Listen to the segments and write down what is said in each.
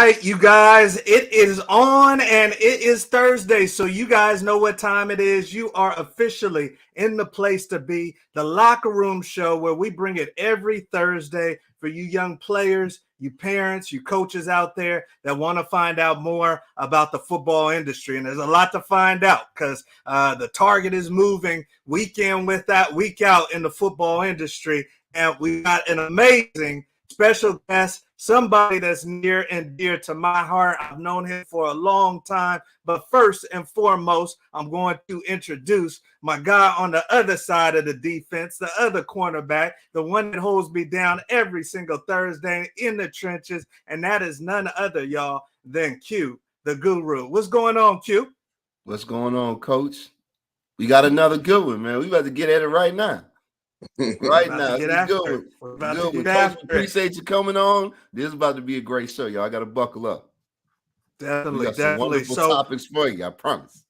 right, you guys, it is on and it is Thursday. So you guys know what time it is. You are officially in the place to be, the Locker Room Show, where we bring it every Thursday for you young players, you parents, you coaches out there that want to find out more about the football industry. And there's a lot to find out because the target is moving week in with that week out in the football industry. And we got an amazing special guest, somebody that's near and dear to my heart. I've known him for a long time. But first and foremost, I'm going to introduce my guy on the other side of the defense, the other cornerback, the one that holds me down every single Thursday in the trenches. And that is none other, y'all, than Q, the guru. What's going on, Q? What's going on, Coach? We got another good one, man. We about to get at it right now. Right now, it's a good one. Coach, appreciate you coming on. This is about to be a great show, y'all. I got to buckle up. Definitely, we got some wonderful topics for you, I promise.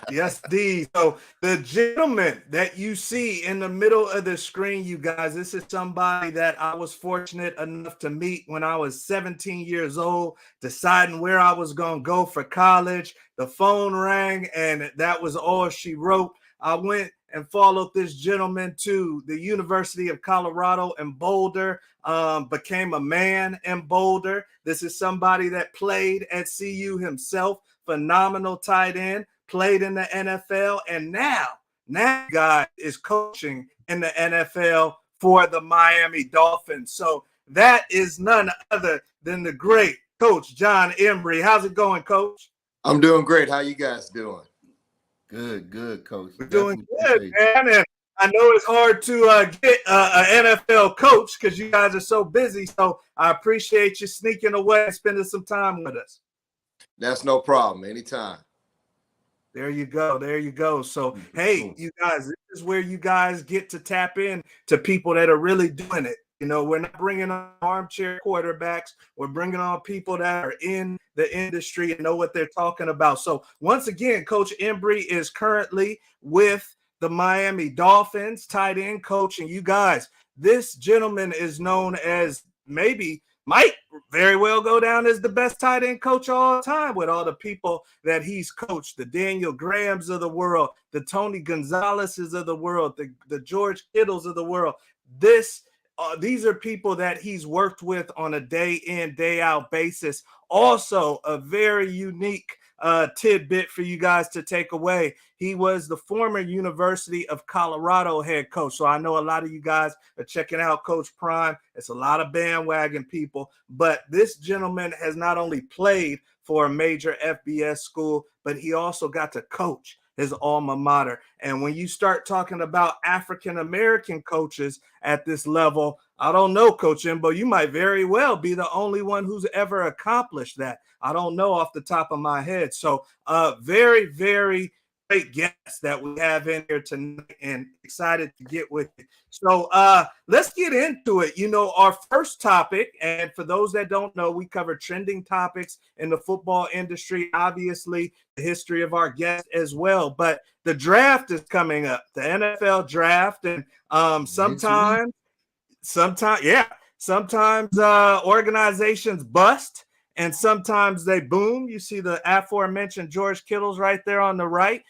Yes, D. So the gentleman that you see in the middle of the screen, you guys, this is somebody that I was fortunate enough to meet when I was 17 years old, deciding where I was going to go for college. The phone rang, and that was all she wrote. I went and followed this gentleman to the University of Colorado in Boulder, became a man in Boulder. This is somebody that played at CU himself, phenomenal tight end, played in the NFL, and now guy is coaching in the NFL for the Miami Dolphins. So that is none other than the great Coach Jon Embree. How's it going, Coach? I'm doing great. How you guys doing? Good, Coach. We're doing good, man. And I know it's hard to get an NFL coach because you guys are so busy. So I appreciate you sneaking away and spending some time with us. That's no problem. Anytime. There you go. So, hey, you guys, this is where you guys get to tap in to people that are really doing it. You know, we're not bringing on armchair quarterbacks. We're bringing on people that are in the industry and know what they're talking about. So once again, Coach Embree is currently with the Miami Dolphins, tight end coach. And you guys, this gentleman is known as might very well go down as the best tight end coach of all time with all the people that he's coached, the Daniel Grahams of the world, the Tony Gonzalez's of the world, the George Kittles of the world. These are people that he's worked with on a day in, day out basis. Also, a very unique tidbit for you guys to take away. He was the former University of Colorado head coach. So I know a lot of you guys are checking out Coach Prime. It's a lot of bandwagon people. But this gentleman has not only played for a major FBS school, but he also got to coach his alma mater. And when you start talking about African-American coaches at this level, I don't know, Coach Embo, you might very well be the only one who's ever accomplished that. I don't know off the top of my head. So very, very great guests that we have in here tonight and excited to get with you. So let's get into it. You know, our first topic, and for those that don't know, we cover trending topics in the football industry, obviously the history of our guest as well. But the draft is coming up, the NFL draft, and sometimes organizations bust and sometimes they boom. You see the aforementioned George Kittles right there on the right.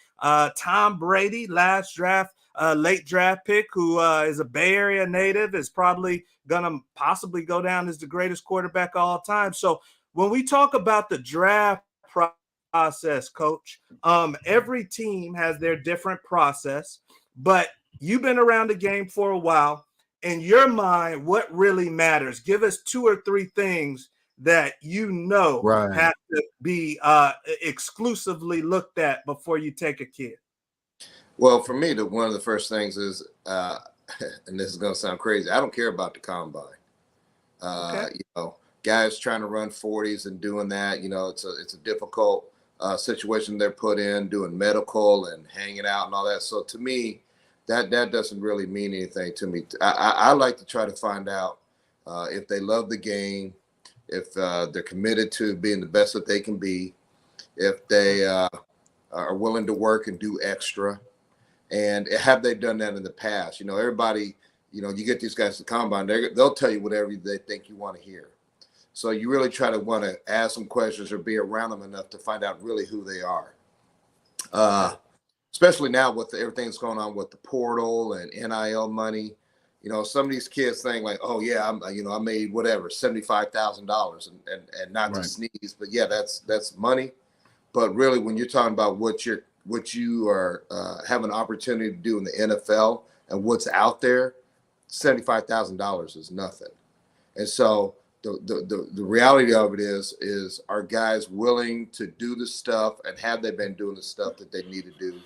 Tom Brady, late draft pick, who is a Bay Area native, is probably going to possibly go down as the greatest quarterback of all time. So when we talk about the draft process, Coach, every team has their different process, but you've been around the game for a while. In your mind, what really matters? Give us 2 or 3 things that have to be exclusively looked at before you take a kid. Well, for me, one of the first things is, and this is going to sound crazy, I don't care about the combine. You know, guys trying to run 40s and doing that, you know, it's a difficult situation they're put in, doing medical and hanging out and all that. So to me, that doesn't really mean anything to me. I like to try to find out if they love the game, if they're committed to being the best that they can be, if they are willing to work and do extra, and have they done that in the past? You know, everybody, you know, you get these guys to combine, they'll tell you whatever they think you want to hear. So you really try to want to ask them questions or be around them enough to find out really who they are. Especially now with everything that's going on with the portal and NIL money. You know, some of these kids think like, oh yeah, I made whatever $75,000 and not to sneeze, but yeah, that's money. But really, when you're talking about what you are have an opportunity to do in the NFL and what's out there, $75,000 is nothing. And so the reality of it is are guys willing to do the stuff, and have they been doing the stuff that they need to do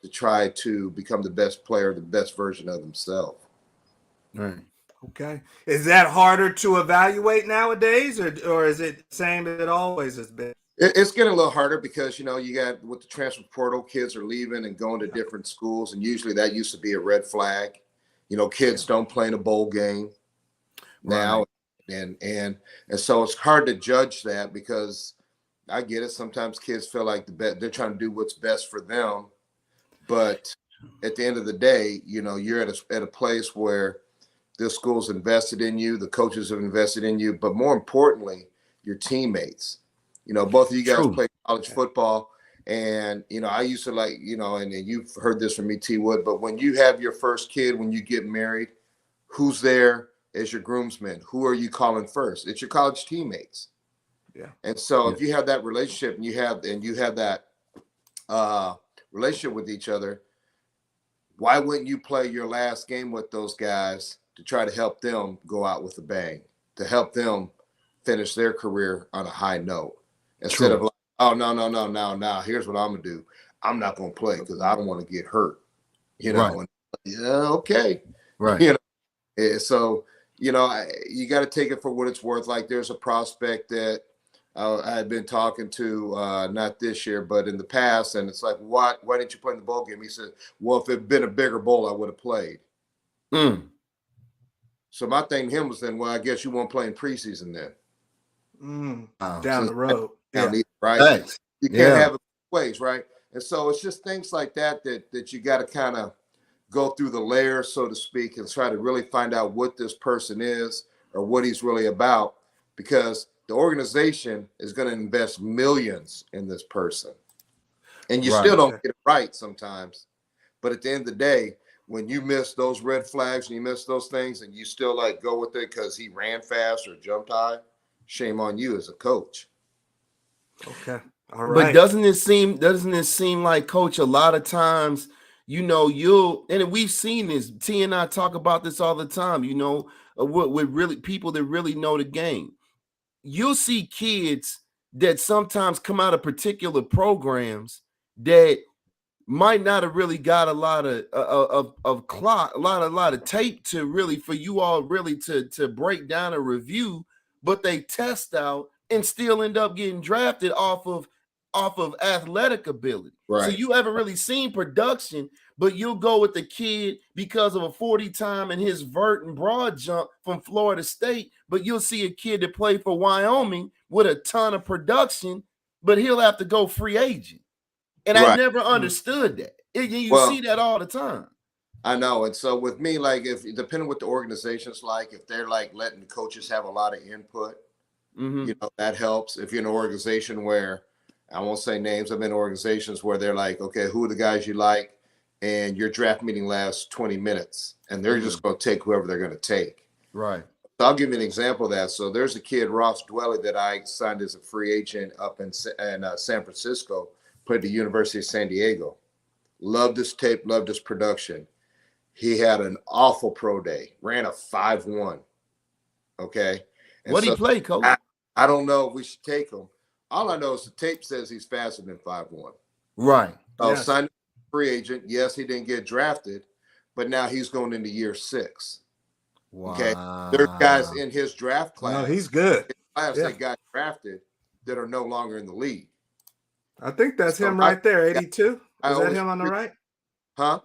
to try to become the best player, the best version of themselves? Right. Okay. Is that harder to evaluate nowadays, or is it the same as it always has been? It's getting a little harder because, you got with the transfer portal, kids are leaving and going to different schools. And usually that used to be a red flag. Kids don't play in a bowl game now. And so it's hard to judge that, because I get it. Sometimes kids feel like they're trying to do what's best for them. But at the end of the day, you're at a place where the school's invested in you, the coaches have invested in you, but more importantly, your teammates. Both of you guys play college football, and I used to and you've heard this from me, T. Wood, but when you have your first kid, when you get married, who's there as your groomsmen? Who are you calling first? It's your college teammates. Yeah. And so if you have that relationship and you have that relationship with each other, why wouldn't you play your last game with those guys to try to help them go out with a bang, to help them finish their career on a high note, instead of like, oh, no, here's what I'm going to do. I'm not going to play because I don't want to get hurt, And, okay. Right. So, you got to take it for what it's worth. Like, there's a prospect that I had been talking to, not this year, but in the past. And it's like, why didn't you play in the bowl game? He said, well, if it had been a bigger bowl, I would have played. So my thing to him was then, well, I guess you won't play in preseason then. Down the road. Right? Thanks. You can't have it both ways, right? And so it's just things like that you got to kind of go through the layers, so to speak, and try to really find out what this person is or what he's really about, because the organization is going to invest millions in this person. And you still don't get it right sometimes. But at the end of the day, when you miss those red flags and you miss those things and you still go with it because he ran fast or jumped high, shame on you as a coach. Okay. All right. But doesn't it seem like, Coach, a lot of times, and we've seen this, T and I talk about this all the time, with really people that really know the game. You'll see kids that sometimes come out of particular programs that might not have really got a lot of clock, a lot of tape to really, for you all really to break down a review, but they test out and still end up getting drafted off of athletic ability. Right. So you haven't really seen production, but you'll go with the kid because of a 40 time and his vert and broad jump from Florida State, but you'll see a kid that played for Wyoming with a ton of production, but he'll have to go free agent. And I never understood that. You see that all the time. I know. And so with me, if depending what the organization's if they're letting the coaches have a lot of input, that helps. If you're in an organization where, I won't say names, I've been in organizations where they're okay, who are the guys you like? And your draft meeting lasts 20 minutes and they're just going to take whoever they're going to take. Right. So I'll give you an example of that. So there's a kid, Ross Dwelly, that I signed as a free agent up in San Francisco, played at the University of San Diego. Loved his tape, loved his production. He had an awful pro day, ran a 5.1. Okay. What did he play, Coach? I don't know if we should take him. All I know is the tape says he's faster than 5.1. Right. So signed a free agent. Yes, he didn't get drafted, but now he's going into year 6. Wow. Okay. There's guys in his draft class. No, he's good. That got drafted that are no longer in the league. I think that's him right there, 82. Is that him on the right? Huh?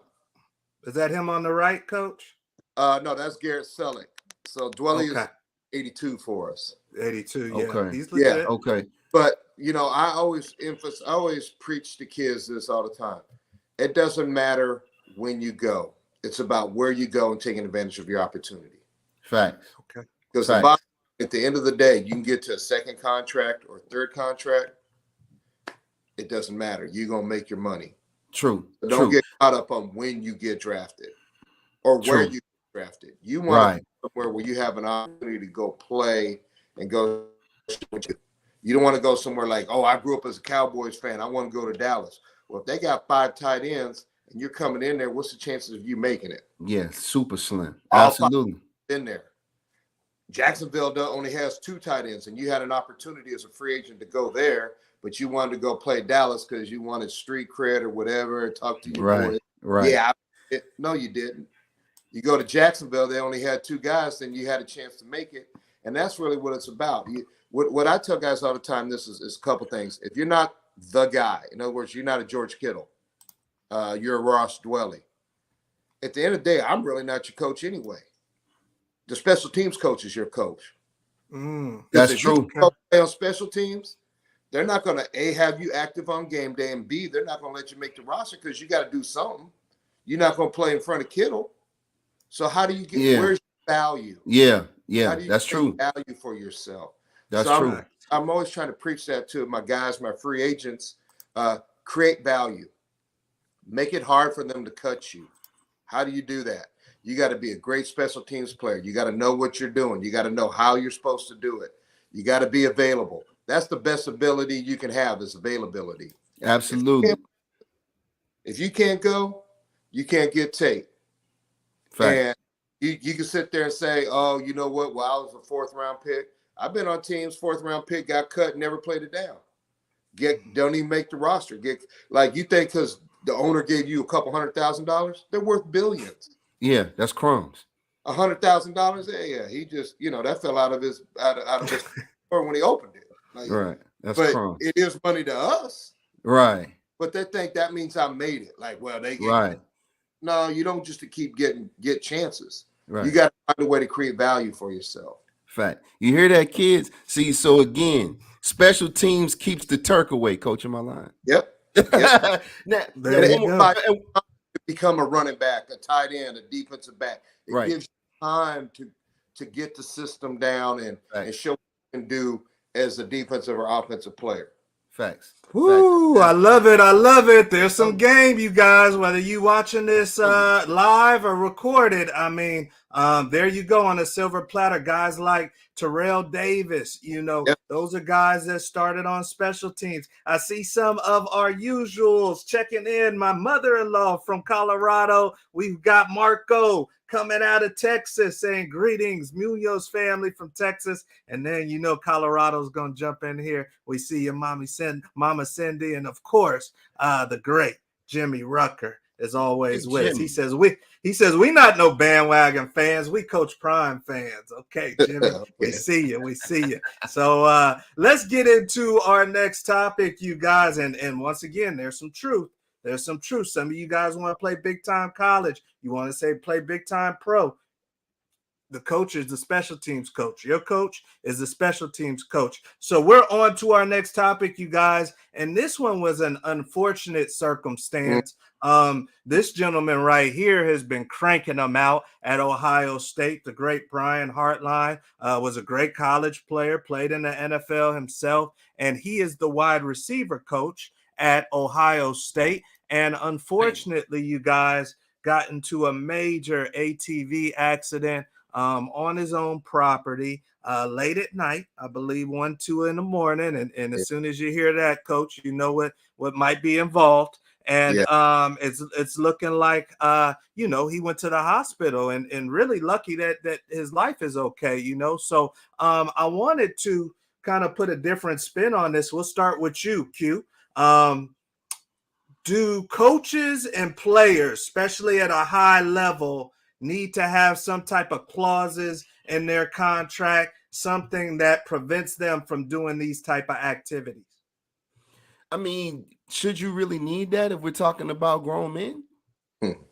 Is that him on the right, Coach? No, that's Garrett Selleck. So Dwelly is 82 for us. 82, yeah. Okay. He's legit. Yeah, okay. But, I always preach to kids this all the time. It doesn't matter when you go. It's about where you go and taking advantage of your opportunity. Facts. Okay. Because the bottom at the end of the day, you can get to a second contract or third contract. It doesn't matter. You're going to make your money. True. But don't get caught up on when you get drafted or where you get drafted. You want to go somewhere where you have an opportunity to go play and go. You don't want to go somewhere like, oh, I grew up as a Cowboys fan. I want to go to Dallas. Well, if they got 5 tight ends and you're coming in there, what's the chances of you making it? Yeah, super slim. Absolutely. In there. Jacksonville only has 2 tight ends, and you had an opportunity as a free agent to go there, but you wanted to go play Dallas because you wanted street cred or whatever, talk to your boys. Right. Yeah. No, you didn't. You go to Jacksonville, they only had 2 guys, then you had a chance to make it. And that's really what it's about. What I tell guys all the time, this is a couple things. If you're not the guy, in other words, you're not a George Kittle, you're a Ross Dwelly. At the end of the day, I'm really not your coach anyway. The special teams coach is your coach. That's true. You play on special teams, they're not going to A, have you active on game day, and B, they're not going to let you make the roster because you got to do something. You're not going to play in front of Kittle. So how do you get where's your value? Yeah, how do you that's true. Value for yourself. That's true. I'm always trying to preach that to my guys, my free agents. Create value. Make it hard for them to cut you. How do you do that? You got to be a great special teams player. You got to know what you're doing. You got to know how you're supposed to do it. You got to be available. That's the best ability you can have is availability. Absolutely. If you can't go, you can't get tape. And you can sit there and say, oh, you know what? Well, I was a 4th round pick. I've been on teams, 4th round pick, got cut, never played it down. Don't even make the roster. You think because the owner gave you a couple $100,000, they're worth billions. Yeah, that's crumbs. $100,000. Yeah. He just, that fell out of his or when he opened it. Right. That's crumbs. It is money to us. Right. But they think that means I made it. They get right. No, you don't just to keep get chances. Right. You got to find a way to create value for yourself. Fact. You hear that, kids? See, so again, special teams keeps the Turk away. Coach, am I lying? Yep. Now, become a running back, a tight end, a defensive back. It gives you time to get the system down and show what you can do as a defensive or offensive player. Facts. Woo, I love it. I love it. There's some game, you guys, whether you watching this live or recorded. I mean, there you go on a silver platter. Guys like Terrell Davis, those are guys that started on special teams. I see some of our usuals checking in. My mother-in-law from Colorado. We've got Marco coming out of Texas saying greetings, Munoz family from Texas. And then, Colorado's going to jump in here. We see your Mama Cindy. And of course, the great Jimmy Rucker is always with us. He says, we not no bandwagon fans. We Coach Prime fans. Okay, Jimmy, we see you. So let's get into our next topic, you guys. And once again, there's some truth. Some of you guys want to play big time college. You want to say play big time pro. The coach is the special teams coach. Your coach is the special teams coach. So we're on to our next topic, you guys. And this one was an unfortunate circumstance. This gentleman right here has been cranking them out at Ohio State. The great Brian Hartline was a great college player, played in the NFL himself, and he is the wide receiver coach at Ohio State. And unfortunately, you guys got into a major ATV accident on his own property late at night, I believe 1, 2 in the morning. And as soon as you hear that, Coach, you know what might be involved. And it's looking like, he went to the hospital and really lucky that his life is okay, So I wanted to kind of put a different spin on this. We'll start with you, Q. Do coaches and players, especially at a high level, need to have some type of clauses in their contract, something that prevents them from doing these type of activities? I mean, should you really need that if we're talking about grown men?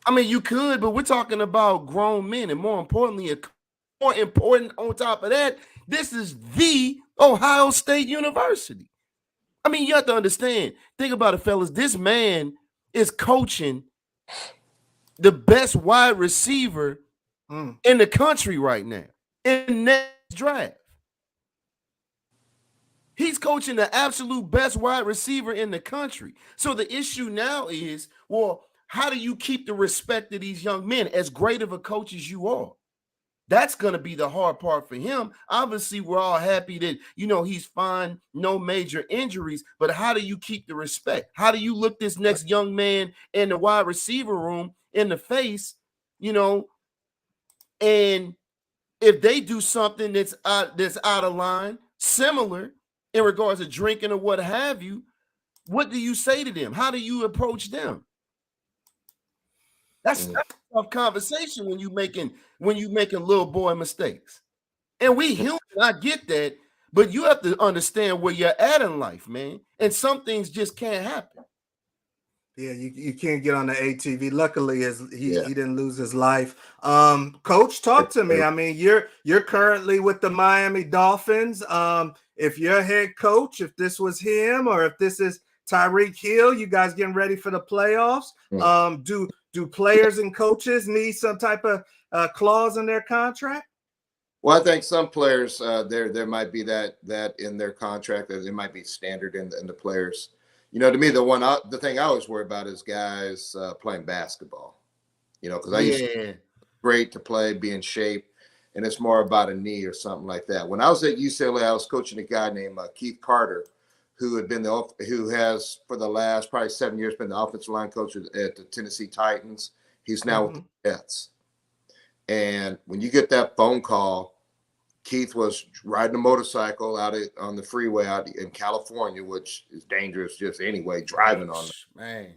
I mean, you could, but we're talking about grown men. And more importantly, more important on top of that, this is the Ohio State University. I mean, you have to understand. Think about it, fellas. This man is coaching the best wide receiver in the country right now in next draft. He's coaching the absolute best wide receiver in the country. So the issue now is, well, how do you keep the respect of these young men, as great of a coach as you are? That's going to be the hard part for him. Obviously, we're all happy that, he's fine, no major injuries, but how do you keep the respect? How do you look this next young man in the wide receiver room in the face, and if they do something that's out of line, similar in regards to drinking or what have you, what do you say to them? How do you approach them? That's a tough conversation when you making little boy mistakes. And we human, I get that, but you have to understand where you're at in life, man. And some things just can't happen. Yeah, you can't get on the ATV. Luckily, he didn't lose his life. Coach, talk to me. I mean, you're currently with the Miami Dolphins. If you're a head coach, if this was him or if this is Tyreek Hill, you guys getting ready for the playoffs. Do players and coaches need some type of clause in their contract? Well, I think some players there might be that in their contract, that it might be standard in the players. To me, the thing I always worry about is guys playing basketball. Because I used to be great to play, be in shape, and it's more about a knee or something like that. When I was at UCLA, I was coaching a guy named Keith Carter, who has for the last probably 7 years been the offensive line coach at the Tennessee Titans. He's now with the Jets. And when you get that phone call, Keith was riding a motorcycle out on the freeway out in California, which is dangerous just anyway, driving on it. Man.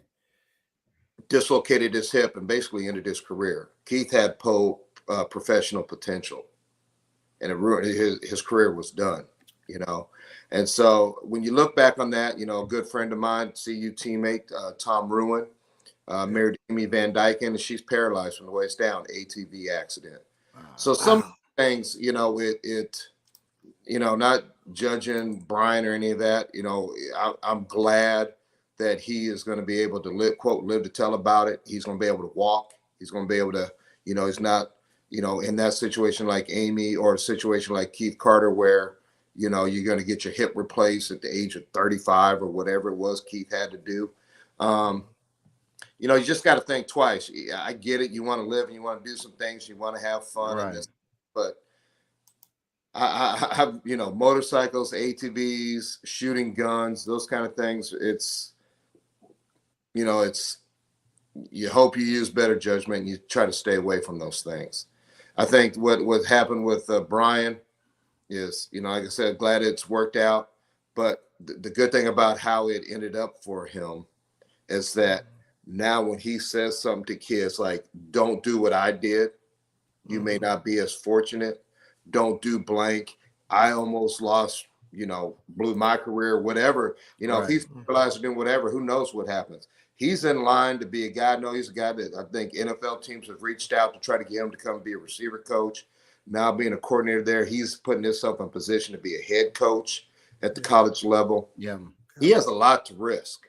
Dislocated his hip and basically ended his career. Keith had professional potential, and it ruined his career was done, And so when you look back on that, a good friend of mine, CU teammate, Tom Ruin, married Amy Van Dyken, and she's paralyzed from the waist down, ATV accident. So some things, not judging Brian or any of that, I'm glad that he is going to be able to live to tell about it. He's going to be able to walk. He's going to be able to, he's not, in that situation like Amy or a situation like Keith Carter where, you're going to get your hip replaced at the age of 35 or whatever it was Keith had to do. You just got to think twice. I get it. You want to live and you want to do some things. You want to have fun. Right. But I have, motorcycles, ATVs, shooting guns, those kind of things. It's, you hope you use better judgment and you try to stay away from those things. I think what happened with Brian is, like I said, glad it's worked out. But the good thing about how it ended up for him is that now when he says something to kids like, don't do what I did, you may not be as fortunate. Don't do blank. I almost lost, blew my career, whatever. If he's paralyzed or doing whatever, who knows what happens. He's in line to be a guy. No, he's a guy that I think NFL teams have reached out to try to get him to come be a receiver coach. Now being a coordinator there, he's putting himself in position to be a head coach at the college level. Yeah. He has a lot to risk,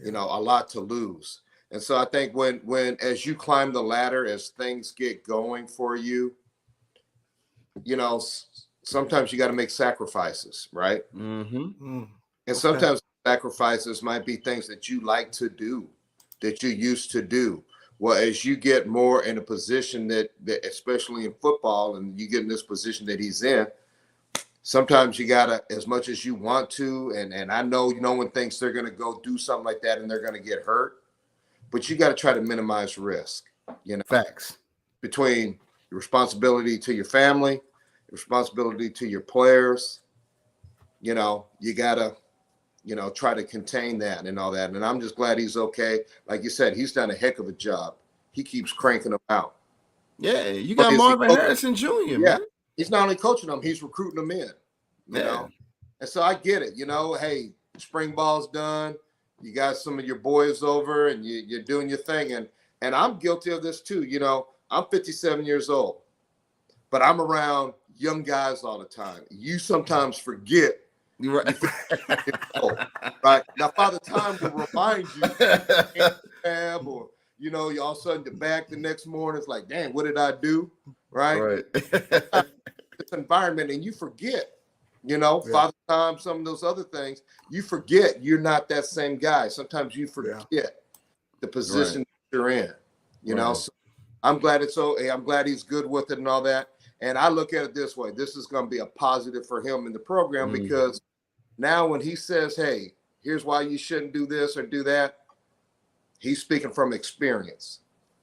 a lot to lose. And so I think when as you climb the ladder, as things get going for you, sometimes you got to make sacrifices, right? Mm-hmm. And sometimes sacrifices might be things that you like to do, that you used to do. Well, as you get more in a position that especially in football, and you get in this position that he's in, sometimes you gotta, as much as you want to, and I know no one thinks they're gonna go do something like that and they're gonna get hurt, but you got to try to minimize risk. Facts between your responsibility to your family, responsibility to your players. You gotta, try to contain that and all that. And I'm just glad he's okay. Like you said, he's done a heck of a job. He keeps cranking them out. Yeah, you got Marvin Harrison Jr., man. He's not only coaching them, he's recruiting them in. You know? And so I get it. Hey, spring ball's done. You got some of your boys over and you're doing your thing. And I'm guilty of this too. I'm 57 years old, but I'm around young guys all the time. You sometimes forget. Right. Right. Now, Father Time will remind you, or you all of a sudden you're back the next morning. It's like, damn, what did I do? Right. This environment, and you forget. Father Time, some of those other things. You forget you're not that same guy. Sometimes you forget the position that you're in, So I'm glad I'm glad he's good with it and all that. And I look at it this way. This is going to be a positive for him in the program because now when he says, hey, here's why you shouldn't do this or do that, he's speaking from experience.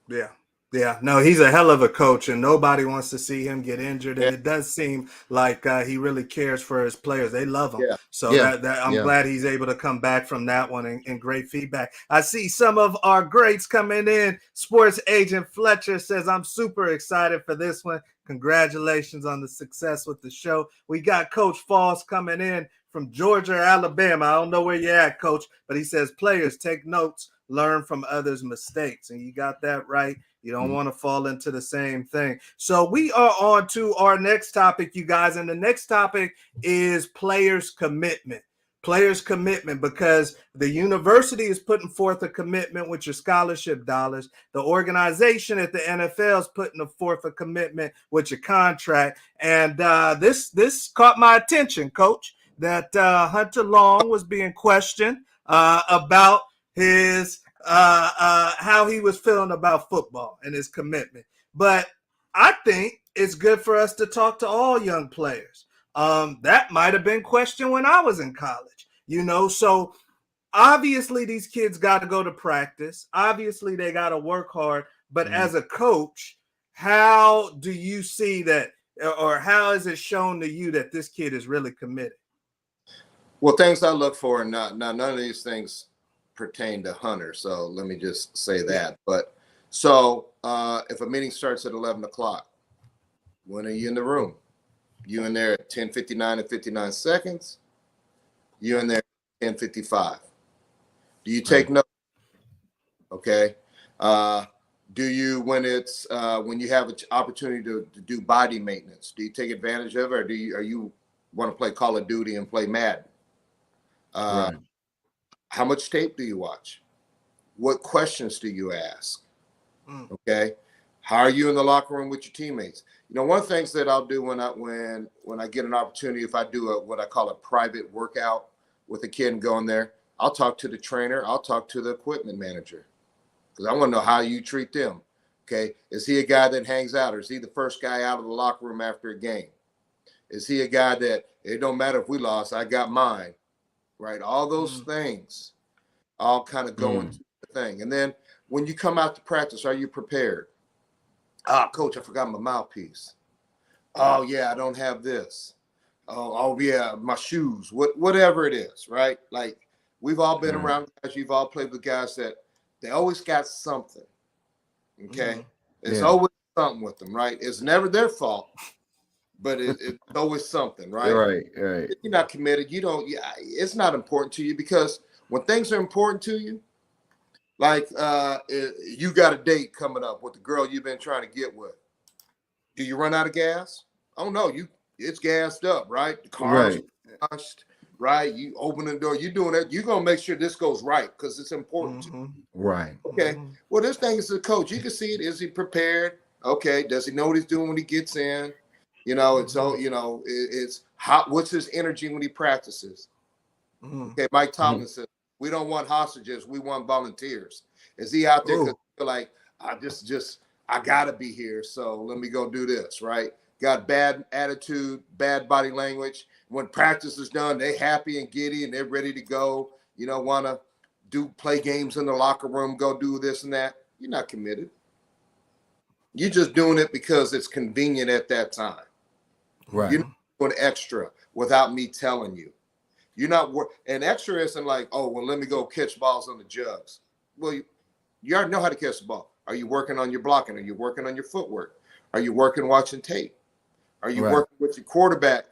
Yeah. Yeah, no, he's a hell of a coach, and nobody wants to see him get injured. And it does seem like he really cares for his players. They love him. So I'm glad he's able to come back from that one and great feedback. I see some of our greats coming in. Sports agent Fletcher says, I'm super excited for this one. Congratulations on the success with the show. We got Coach Falls coming in from Georgia, Alabama. I don't know where you're at, Coach, but he says, players, take notes, learn from others' mistakes. And you got that right. You don't want to fall into the same thing. So we are on to our next topic, you guys. And the next topic is players' commitment. Players' commitment, because the university is putting forth a commitment with your scholarship dollars. The organization at the NFL is putting forth a commitment with your contract. And this caught my attention, Coach, that Hunter Long was being questioned about his how he was feeling about football and his commitment. But I think it's good for us to talk to all young players. That might have been questioned when I was in college, so obviously these kids got to go to practice. Obviously they got to work hard. But as a coach, how do you see that, or how is it shown to you that this kid is really committed? Well, things I look for, and none of these things pertain to Hunter, so let me just say that. But so if a meeting starts at 11 o'clock, when are you in the room? You in there at 10:59 and 59 seconds? You in there at 10:55? Do you take notes? Okay. Do you, when you have an opportunity to do body maintenance, do you take advantage of it, or are you want to play Call of Duty and play Madden? How much tape do you watch? What questions do you ask? Okay. How are you in the locker room with your teammates? One of the things that I'll do when I get an opportunity, if I do what I call a private workout with a kid and go in there, I'll talk to the trainer. I'll talk to the equipment manager because I want to know how you treat them. Okay. Is he a guy that hangs out, or is he the first guy out of the locker room after a game? Is he a guy that it don't matter if we lost, I got mine? Right. All those things all kind of go into the thing. And then when you come out to practice, are you prepared? Coach, I forgot my mouthpiece. Oh yeah, I don't have this. Oh yeah, my shoes, whatever it is, right? Like we've all been around guys, you've all played with guys that they always got something. Okay. It's always something with them, right? It's never their fault. But it's always something, right? Right. If you're not committed, it's not important to you, because when things are important to you, like you got a date coming up with the girl you've been trying to get with. Do you run out of gas? Oh no, it's gassed up, right? The car's washed, right? You open the door, you're doing that. You're gonna make sure this goes right because it's important to you. Right. Okay. Well, this thing is a coach. You can see it. Is he prepared? Okay. Does he know what he's doing when he gets in? It's all, it's hot. What's his energy when he practices? Okay, Mike Tomlin says, we don't want hostages, we want volunteers. Is he out there because like, I gotta be here, so let me go do this, right? Got bad attitude, bad body language. When practice is done, they happy and giddy and they're ready to go. Want to play games in the locker room, go do this and that. You're not committed. You're just doing it because it's convenient at that time. Right. You're not doing extra without me telling you. You're not and extra isn't like, oh, well, let me go catch balls on the jugs. Well, you already know how to catch the ball. Are you working on your blocking? Are you working on your footwork? Are you working watching tape? Are you working with your quarterback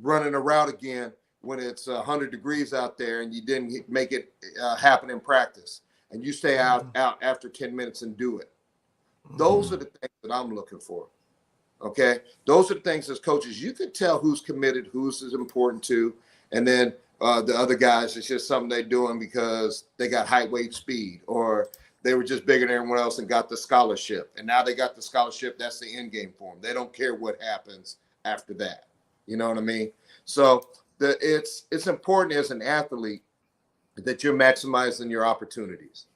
running a route again when it's 100 degrees out there and you didn't make it happen in practice, and you stay out after 10 minutes and do it? Those are the things that I'm looking for. Okay. Those are the things as coaches, you can tell who's committed, who's is important to. And then the other guys, it's just something they're doing because they got height, weight, speed, or they were just bigger than everyone else and got the scholarship. And now they got the scholarship. That's the end game for them. They don't care what happens after that. You know what I mean? So it's important as an athlete that you're maximizing your opportunities.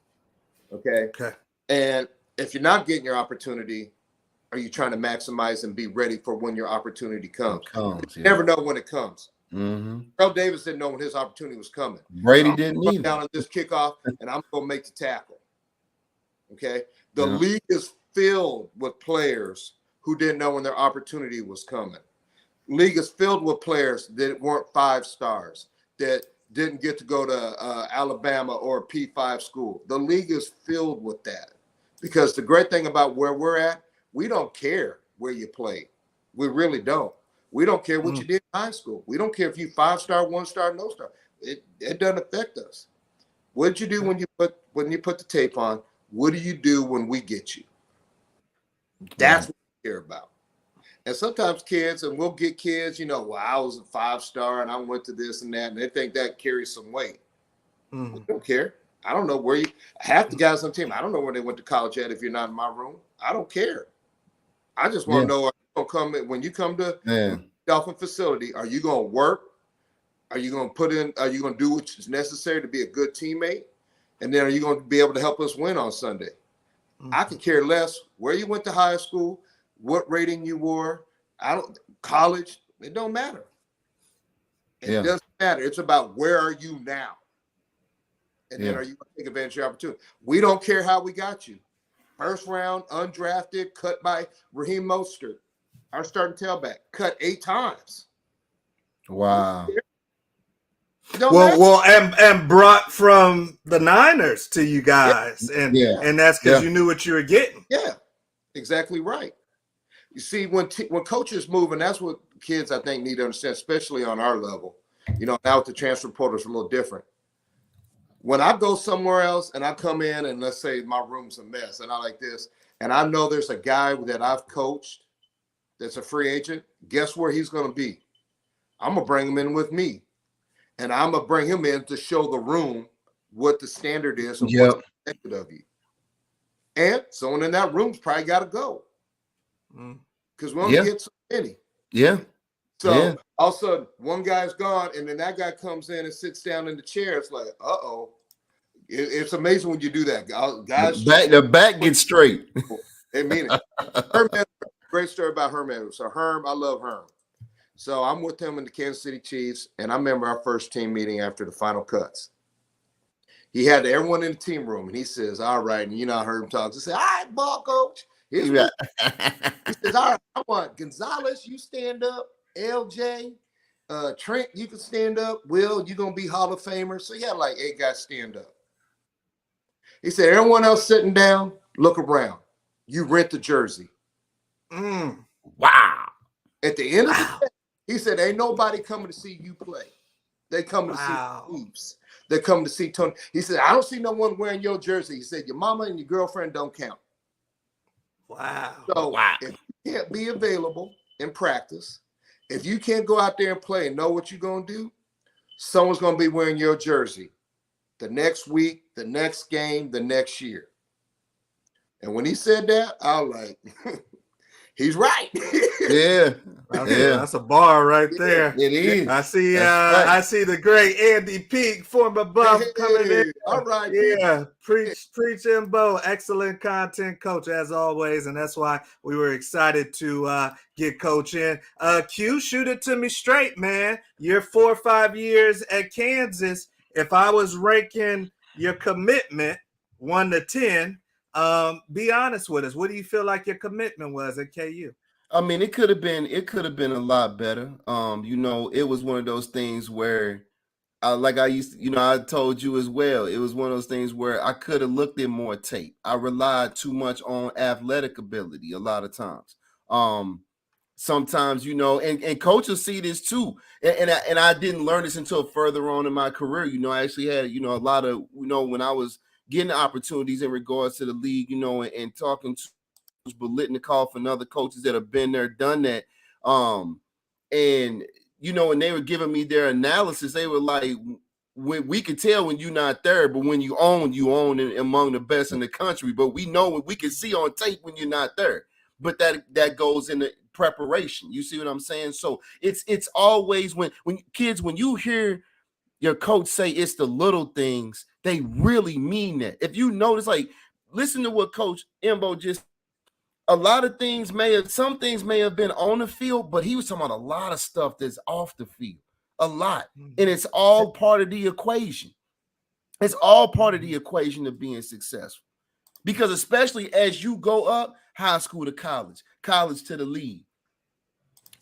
Okay. And if you're not getting your opportunity, are you trying to maximize and be ready for when your opportunity comes? You never know when it comes. Earl Davis didn't know when his opportunity was coming. Brady didn't either. Down on this kickoff, and I'm going to make the tackle. Okay. The league is filled with players who didn't know when their opportunity was coming. League is filled with players that weren't 5 stars, that didn't get to go to Alabama or a P5 school. The league is filled with that, because the great thing about where we're at, we don't care where you play. We really don't. We don't care what you did in high school. We don't care if you 5-star, 1-star, no star. It doesn't affect us. What did you do when you put the tape on? What do you do when we get you? That's what we care about. And sometimes kids, and we'll get kids, well, I was a 5-star and I went to this and that, and they think that carries some weight. We don't care. I don't know where you, half the guys on the team, I don't know where they went to college at if you're not in my room. I don't care. I just want to know, are you gonna come, when you come to Dolphin facility, are you going to work? Are you going to do what is necessary to be a good teammate? And then are you going to be able to help us win on Sunday? I could care less where you went to high school, what rating you were, college, it don't matter. It doesn't matter. It's about where are you now? And then are you going to take advantage of your opportunity? We don't care how we got you. First round, undrafted, cut by Raheem Mostert, our starting tailback, cut 8 times. Wow. Well, and brought from the Niners to you guys, and that's because you knew what you were getting. Yeah, exactly right. You see, when coaches move, and that's what kids, I think, need to understand, especially on our level. Now with the transfer portal, it's a little different. When I go somewhere else and I come in and let's say my room's a mess and I like this, and I know there's a guy that I've coached that's a free agent, guess where he's going to be? I'm going to bring him in with me. And I'm going to bring him in to show the room what the standard is and what's expected of you. And someone in that room's probably got to go. Because we only get so many. So all of a sudden, one guy's gone, and then that guy comes in and sits down in the chair. It's like, uh-oh. It's amazing when you do that. Guys, the back gets straight. They mean it. Herm has a great story about Herm. So Herm, I love Herm. So I'm with him in the Kansas City Chiefs, and I remember our first team meeting after the final cuts. He had everyone in the team room, and he says, all right, and I heard him talk. He said, all right, ball coach. He says, all right, I want Gonzalez, you stand up. LJ, Trent, you can stand up. Will, you're going to be Hall of Famer. So he had like 8 guys stand up. He said, everyone else sitting down, look around. You rent the jersey. Wow. At the end of the day, he said, ain't nobody coming to see you play. They coming to see the Chiefs. They coming to see Tony. He said, I don't see no one wearing your jersey. He said, your mama and your girlfriend don't count. So if you can't be available in practice, if you can't go out there and play and know what you're going to do, someone's going to be wearing your jersey the next week, the next game, the next year. And when he said that, I was like, he's right. That's a bar right there. It is. I see. I see the great Andy Peak, former Buff, coming in. All right. Yeah, preach, Embo. Excellent content, Coach, as always, and that's why we were excited to get Coach in. Q, shoot it to me straight, man. You're 4 or 5 years at Kansas. If I was ranking your commitment 1 to 10. Be honest with us. What do you feel like your commitment was at KU? I mean, it could have been a lot better. It was one of those things where I told you as well, it was one of those things where I could have looked at more tape. I relied too much on athletic ability a lot of times. Sometimes, and coaches see this too. And I didn't learn this until further on in my career. I actually had, a lot of, when I was getting opportunities in regards to the league, and talking to Bolitnikoff and other coaches that have been there, done that. And when they were giving me their analysis, they were like, we could tell when you're not there, but when you own among the best in the country. But we know we can see on tape when you're not there. But that goes into preparation. You see what I'm saying? So it's always when you hear your coach say it's the little things, they really mean that. If you notice, like, listen to what Coach Embree just. A lot of things some things may have been on the field, but he was talking about a lot of stuff that's off the field. A lot. And it's all part of the equation. It's all part of the equation of being successful. Because especially as you go up, high school to college to the league,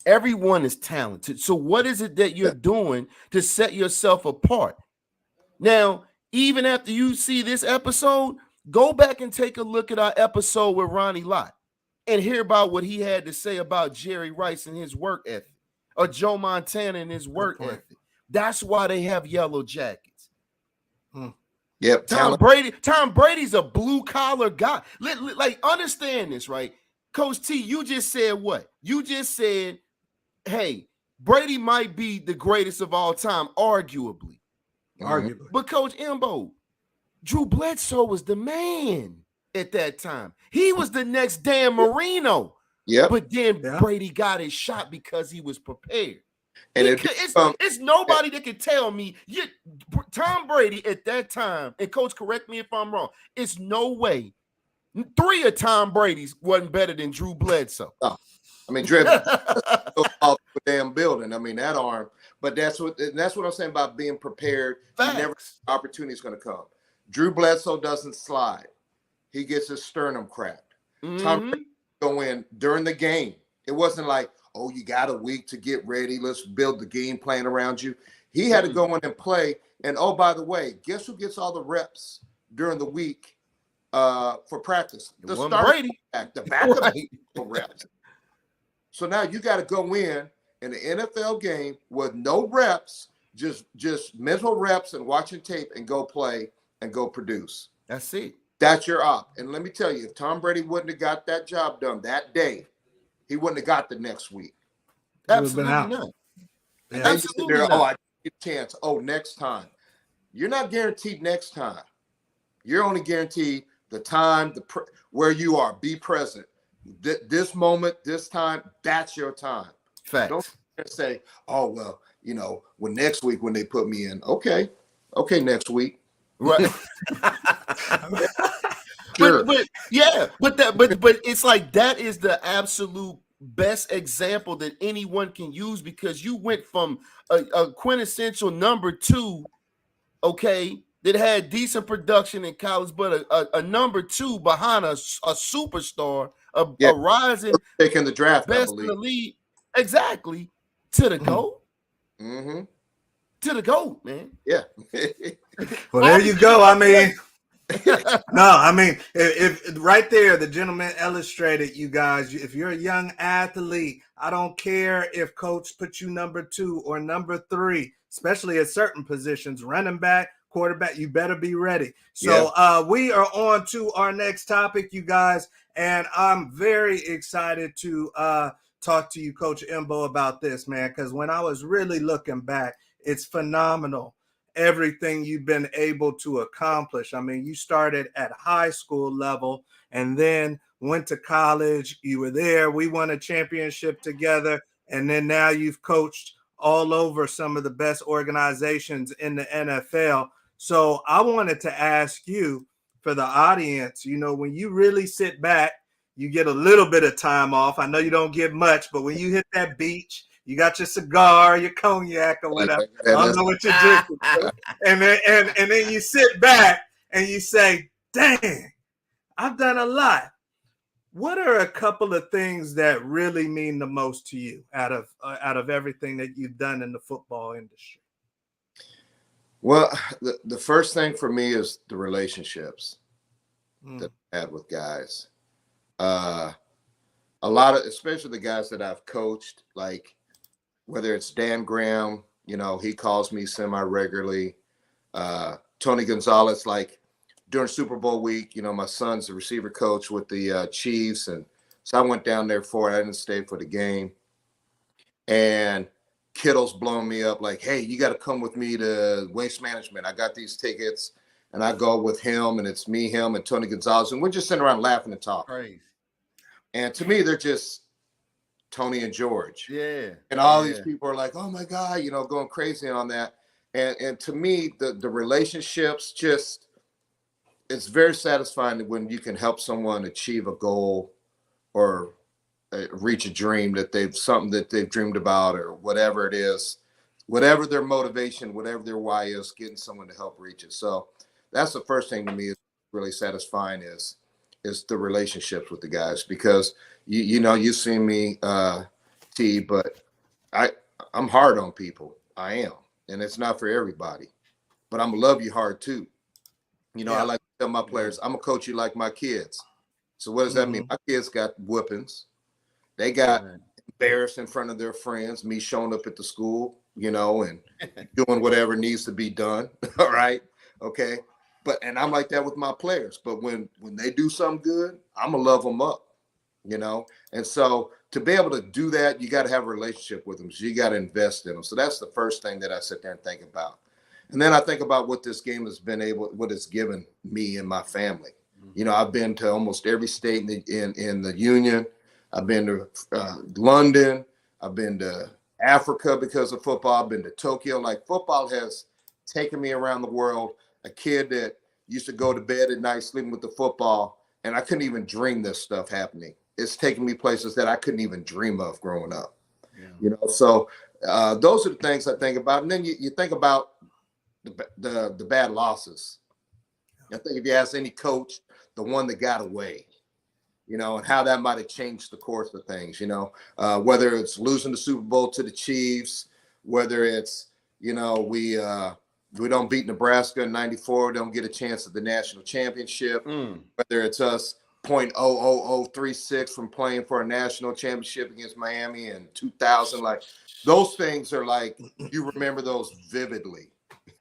everyone is talented. So what is it that you're doing to set yourself apart? Now, even after you see this episode, go back and take a look at our episode with Ronnie Lott and hear about what he had to say about Jerry Rice and his work ethic, or Joe Montana and his work ethic. That's why they have yellow jackets. Yep. Tom Brady's a blue collar guy. Like, understand this, right? Coach T, you just said what? You just said, hey, Brady might be the greatest of all time, arguably. But Coach Embree, Drew Bledsoe was the man at that time. He was the next Dan Marino. Yeah. But then Brady got his shot because he was prepared. And it's nobody that can tell me Tom Brady at that time, and Coach, correct me if I'm wrong, it's no way 3 of Tom Brady's wasn't better than Drew Bledsoe. Oh, I mean, Drew off the damn building. I mean, that arm. But that's what I'm saying about being prepared. You never opportunity is going to come. Drew Bledsoe doesn't slide. He gets his sternum cracked. Tom Brady go in during the game. It wasn't like, oh, you got a week to get ready. Let's build the game plan around you. He had to go in and play. And, oh, by the way, guess who gets all the reps during the week for practice? The starter, the backup reps. So now you got to go in an NFL game with no reps, just mental reps and watching tape and go play and go produce. That's it. That's your op. And let me tell you, if Tom Brady wouldn't have got that job done that day, he wouldn't have got the next week. Absolutely not. Yeah. Absolutely not. Oh, I get a chance. Oh, next time. You're not guaranteed next time. You're only guaranteed the time, where you are. Be present. This moment, this time, that's your time. Facts. Don't say, oh, well, when next week when they put me in. Okay, next week. Right. Sure. But it's like that is the absolute best example that anyone can use, because you went from a quintessential number 2, okay, that had decent production in college, but a number 2 behind a superstar, a rising taking the draft, best in the league, exactly, to the GOAT. Mm-hmm. To the GOAT, man. Yeah. Well, there you go. I mean, if right there, the gentleman illustrated, you guys, if you're a young athlete, I don't care if coach puts you number 2 or number 3, especially at certain positions, running back, quarterback, you better be ready. So we are on to our next topic, you guys, and I'm very excited to talk to you, Coach Embree, about this, man, because when I was really looking back, it's phenomenal, everything you've been able to accomplish. I mean, you started at high school level and then went to college. You were there. We won a championship together. And then now you've coached all over some of the best organizations in the NFL. So I wanted to ask you, for the audience, when you really sit back, you get a little bit of time off. I know you don't get much, but when you hit that beach, you got your cigar, your cognac, or whatever. I don't know what you're drinking. And then you sit back and you say, dang, I've done a lot. What are a couple of things that really mean the most to you out of everything that you've done in the football industry? Well, the first thing for me is the relationships that I had with guys. A lot of, especially the guys that I've coached, like whether it's Dan Graham, he calls me semi-regularly. Tony Gonzalez, like during Super Bowl week, my son's the receiver coach with the Chiefs. And so I went down there for it. I didn't stay for the game. And Kittles blowing me up like, hey, you got to come with me to Waste Management. I got these tickets. And I go with him, and it's me, him, and Tony Gonzalez. And we're just sitting around laughing and talking. Crazy. And to me, they're just Tony and George. Yeah. And all these people are like, oh my God, you know, going crazy on that. And to me, the relationships just, it's very satisfying when you can help someone achieve a goal or reach a dream that something that they've dreamed about, or whatever it is, whatever their motivation, whatever their why is, getting someone to help reach it. So that's the first thing to me is really satisfying is the relationships with the guys, because you know, you've seen me, T, but I'm hard on people. I am. And it's not for everybody, but I'm gonna love you hard too. You know, I like to tell my players, I'm gonna coach you like my kids. So what does that mean? My kids got whoopings. They got embarrassed in front of their friends, me showing up at the school, you know, and doing whatever needs to be done. All right. Okay. And I'm like that with my players. But when they do something good, I'm gonna love them up, you know. And so to be able to do that, you got to have a relationship with them. So you got to invest in them. So that's the first thing that I sit there and think about. And then I think about what this game has what it's given me and my family. You know, I've been to almost every state in the union. I've been to London. I've been to Africa because of football. I've been to Tokyo. Like, football has taken me around the world. A kid that used to go to bed at night sleeping with the football, and I couldn't even dream this stuff happening. It's taken me places that I couldn't even dream of growing up. Yeah. You know, so those are the things I think about. And then you think about the bad losses. I think if you ask any coach, the one that got away, you know, and how that might have changed the course of things, you know, whether it's losing the Super Bowl to the Chiefs, whether it's, you know, we don't beat Nebraska in '94, don't get a chance at the national championship, whether it's us 0.00036 from playing for a national championship against Miami in 2000, like, those things are like, you remember those vividly,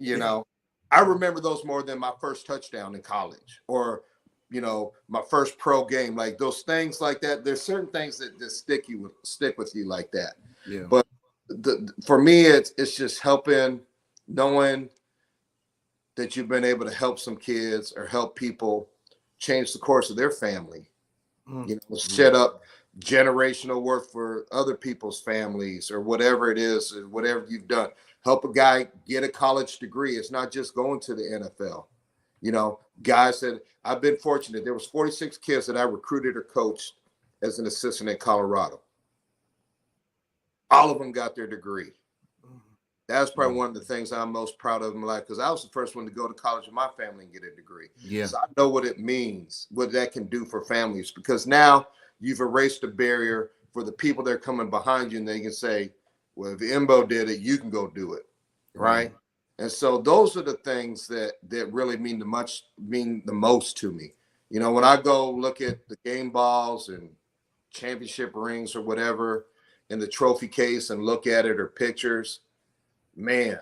you know. I remember those more than my first touchdown in college, or, you know, my first pro game. Like, those things like that. There's certain things that stick with you like that. Yeah. But for me, it's just helping, knowing that you've been able to help some kids or help people change the course of their family. You know, set up generational work for other people's families, or whatever it is, or whatever you've done. Help a guy get a college degree. It's not just going to the NFL. You know, guys that I've been fortunate. There was 46 kids that I recruited or coached as an assistant in Colorado. All of them got their degree. That's probably one of the things I'm most proud of in my life, because I was the first one to go to college in my family and get a degree. Yeah. So I know what it means, what that can do for families, because now you've erased the barrier for the people that are coming behind you, and they can say, well, if Embo did it, you can go do it. Right. And so those are the things that really mean the most to me. You know, when I go look at the game balls and championship rings or whatever in the trophy case and look at it, or pictures, man,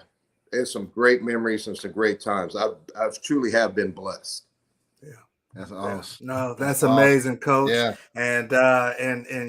there's some great memories and some great times. I've truly have been blessed. Yeah, that's awesome. No, that's amazing, Coach. Yeah. And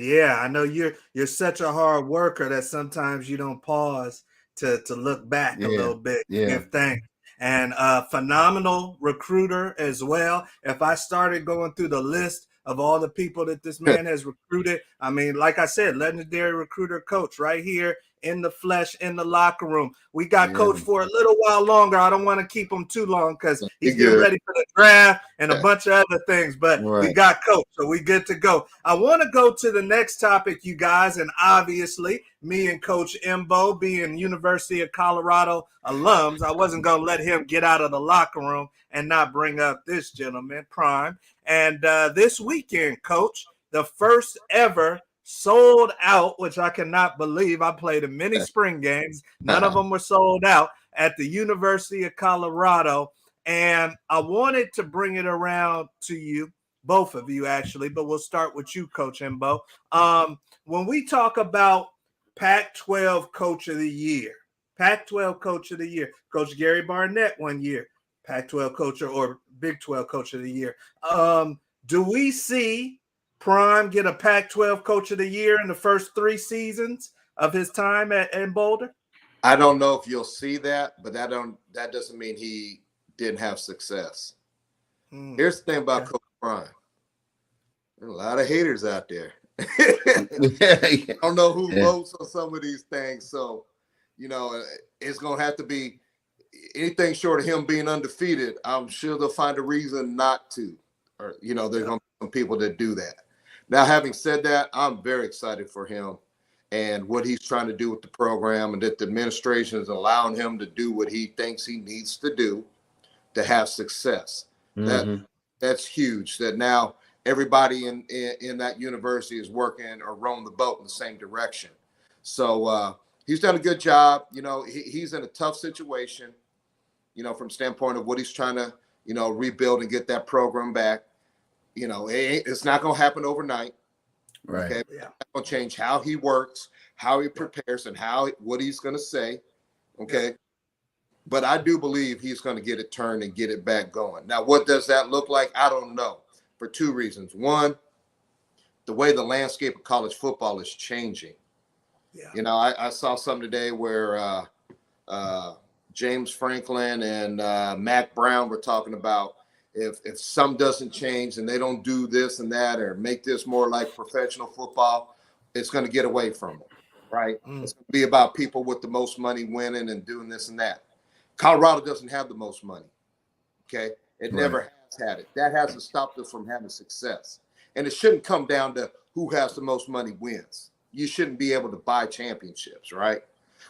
yeah, I know you're such a hard worker that sometimes you don't pause to look back a little bit. Give thanks. And phenomenal recruiter as well. If I started going through the list of all the people that this man has recruited, I mean, like I said, legendary recruiter, Coach, right here in the flesh, in the locker room. We got Coach for a little while longer. I don't want to keep him too long because he's getting ready for the draft and a bunch of other things, but we got Coach, so we good to go. I want to go to the next topic, you guys, and obviously me and Coach Embo, being University of Colorado alums, I wasn't going to let him get out of the locker room and not bring up this gentleman, Prime. And this weekend, Coach, the first ever sold out, which I cannot believe. I played in many spring games. None of them were sold out at the University of Colorado. And I wanted to bring it around to you, both of you actually, but we'll start with you, Coach Embo. When we talk about Pac-12 Coach of the Year, Pac-12 Coach of the Year, Coach Gary Barnett 1 year, Pac-12 Coach or Big 12 Coach of the Year. Do we see Prime get a Pac-12 Coach of the Year in the first 3 seasons of his time in Boulder? I don't know if you'll see that, but that doesn't mean he didn't have success. Here's the thing about Coach Prime. There's a lot of haters out there. I don't know who votes on some of these things. So, it's going to have to be anything short of him being undefeated. I'm sure they'll find a reason not to. Or, there's going to be some people that do that. Now, having said that, I'm very excited for him and what he's trying to do with the program, and that the administration is allowing him to do what he thinks he needs to do to have success. That's huge. That now everybody in that university is working or rowing the boat in the same direction. So he's done a good job. He's in a tough situation, from standpoint of what he's trying to, rebuild and get that program back. It's not going to happen overnight. Right. Okay. Yeah. It's going to change how he works, how he prepares, and what he's going to say. Okay. Yeah. But I do believe he's going to get it turned and get it back going. Now, what does that look like? I don't know, for two reasons. One, the way the landscape of college football is changing. Yeah. I saw something today where James Franklin and Mac Brown were talking about if some doesn't change and they don't do this and that or make this more like professional football, it's going to get away from them, right? It's going to be about people with the most money winning and doing this and that. Colorado doesn't have the most money, okay? It never has had it. That hasn't stopped us from having success. And it shouldn't come down to who has the most money wins. You shouldn't be able to buy championships, right?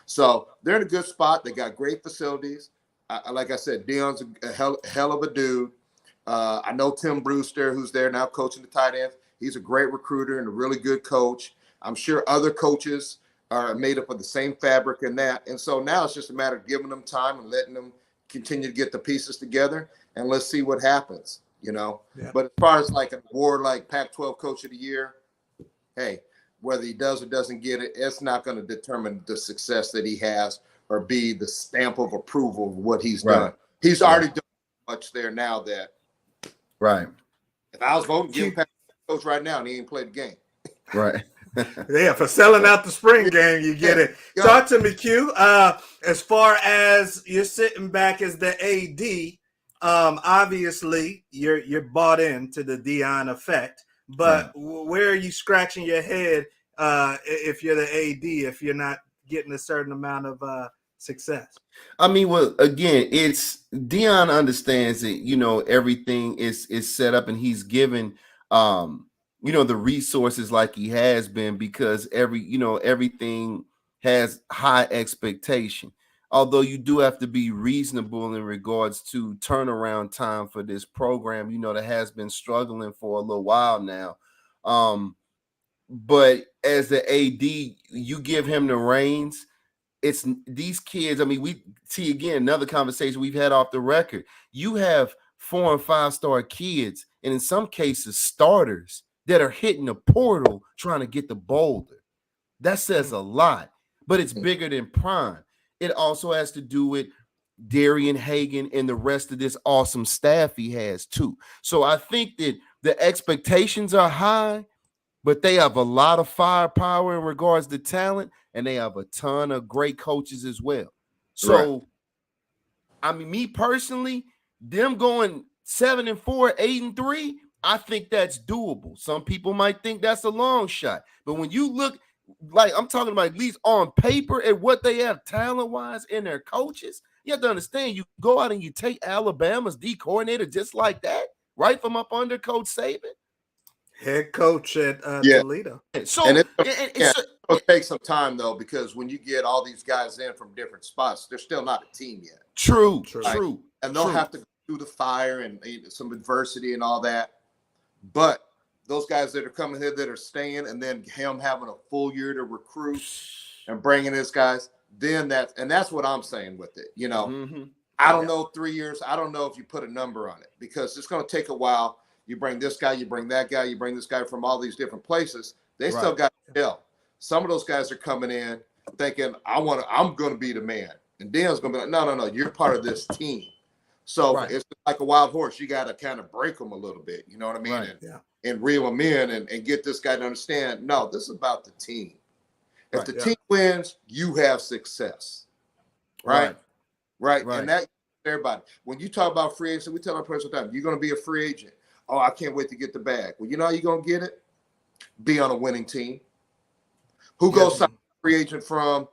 So they're in a good spot. They got great facilities. Like I said, Deion's a hell of a dude. I know Tim Brewster, who's there now coaching the tight ends. He's a great recruiter and a really good coach. I'm sure other coaches are made up of the same fabric and that. And so now it's just a matter of giving them time and letting them continue to get the pieces together, and let's see what happens, Yeah. But as far as like an award like Pac-12 Coach of the Year, hey, whether he does or doesn't get it, it's not going to determine the success that he has or be the stamp of approval of what he's done. He's already done much there now that. Right. If I was voting, give him Pac-12 Coach right now, and he ain't played the game. Right. Yeah, for selling out the spring game, you get it. Talk to me, Q. As far as you're sitting back as the AD, obviously you're bought into the Deion effect, but where are you scratching your head if you're the AD, if you're not getting a certain amount of success? I mean, well, again, it's Deion understands that, everything is set up, and he's given the resources like he has been, because everything has high expectation. Although you do have to be reasonable in regards to turnaround time for this program, that has been struggling for a little while now. But as the AD, you give him the reins. It's these kids. I mean, we see again another conversation we've had off the record. You have 4- and 5-star kids, and in some cases starters, that are hitting the portal trying to get the boulder. That says a lot, but it's bigger than prime. It also has to do with Darian Hagan and the rest of this awesome staff he has too. So I think that the expectations are high, but they have a lot of firepower in regards to talent, and they have a ton of great coaches as well. So, I mean, me personally, them going 7-4, 8-3, I think that's doable. Some people might think that's a long shot, but when you look, like I'm talking about at least on paper, at what they have talent-wise in their coaches, you have to understand, you go out and you take Alabama's D coordinator just like that, right from up under Coach Saban. Head coach at Toledo. So it'll take some time, though, because when you get all these guys in from different spots, they're still not a team yet. True. And they'll have to go through the fire and some adversity and all that. But those guys that are coming here that are staying, and then him having a full year to recruit and bringing his guys, then that's what I'm saying with it. I don't know, 3 years. I don't know if you put a number on it, because it's going to take a while. You bring this guy, you bring that guy, you bring this guy from all these different places. They still got to tell. Some of those guys are coming in thinking, I'm going to be the man. And Deion's going to be like, no, you're part of this team. So it's like a wild horse. You got to kind of break them a little bit. You know what I mean? And reel them in and get this guy to understand, no, this is about the team. If the team wins, you have success. Right. And that, everybody, when you talk about free agents, we tell our person all the time, you're going to be a free agent. Oh, I can't wait to get the bag. Well, you know how you're going to get it? be on a winning team? Who goes sign a free agent from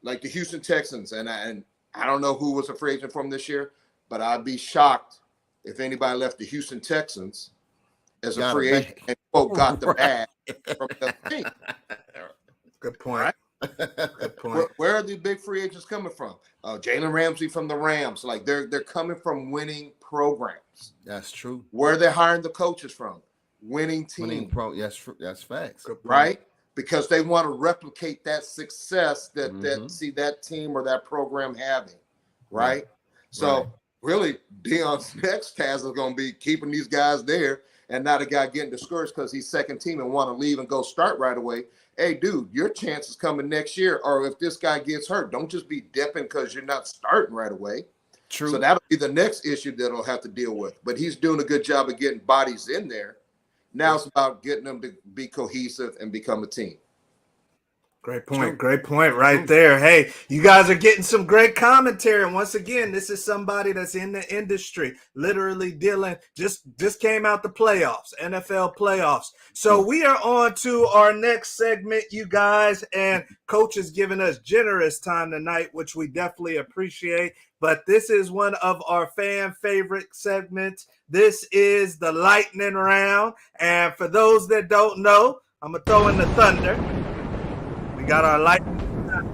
like the Houston Texans? And I don't know who was a free agent from this year, but I'd be shocked if anybody left the Houston Texans as a free agent and quote got the bag from the team. Good point. Right? Good point. Where are the big free agents coming from? Jalen Ramsey from the Rams. Like they're coming from winning programs. That's true. Where are they hiring the coaches from? Winning team. That's facts. Right? Because they want to replicate that success that that team or that program having. Right? So really, Deion's next task is going to be keeping these guys there and not a guy getting discouraged because he's second team and want to leave and go start right away. Hey, dude, your chance is coming next year. Or if this guy gets hurt, don't just be dipping because you're not starting right away. True. So that'll be the next issue that he'll have to deal with. But he's doing a good job of getting bodies in there. Now it's about getting them to be cohesive and become a team. Great point. Great point right there. Hey, you guys are getting some great commentary. And once again, this is somebody that's in the industry, literally dealing, just came out the playoffs, NFL playoffs. So we are on to our next segment, you guys. And Coach is giving us generous time tonight, which we definitely appreciate. But this is one of our fan favorite segments. This is the lightning round. And for those that don't know, I'm going to throw in the thunder. We got our lightning round.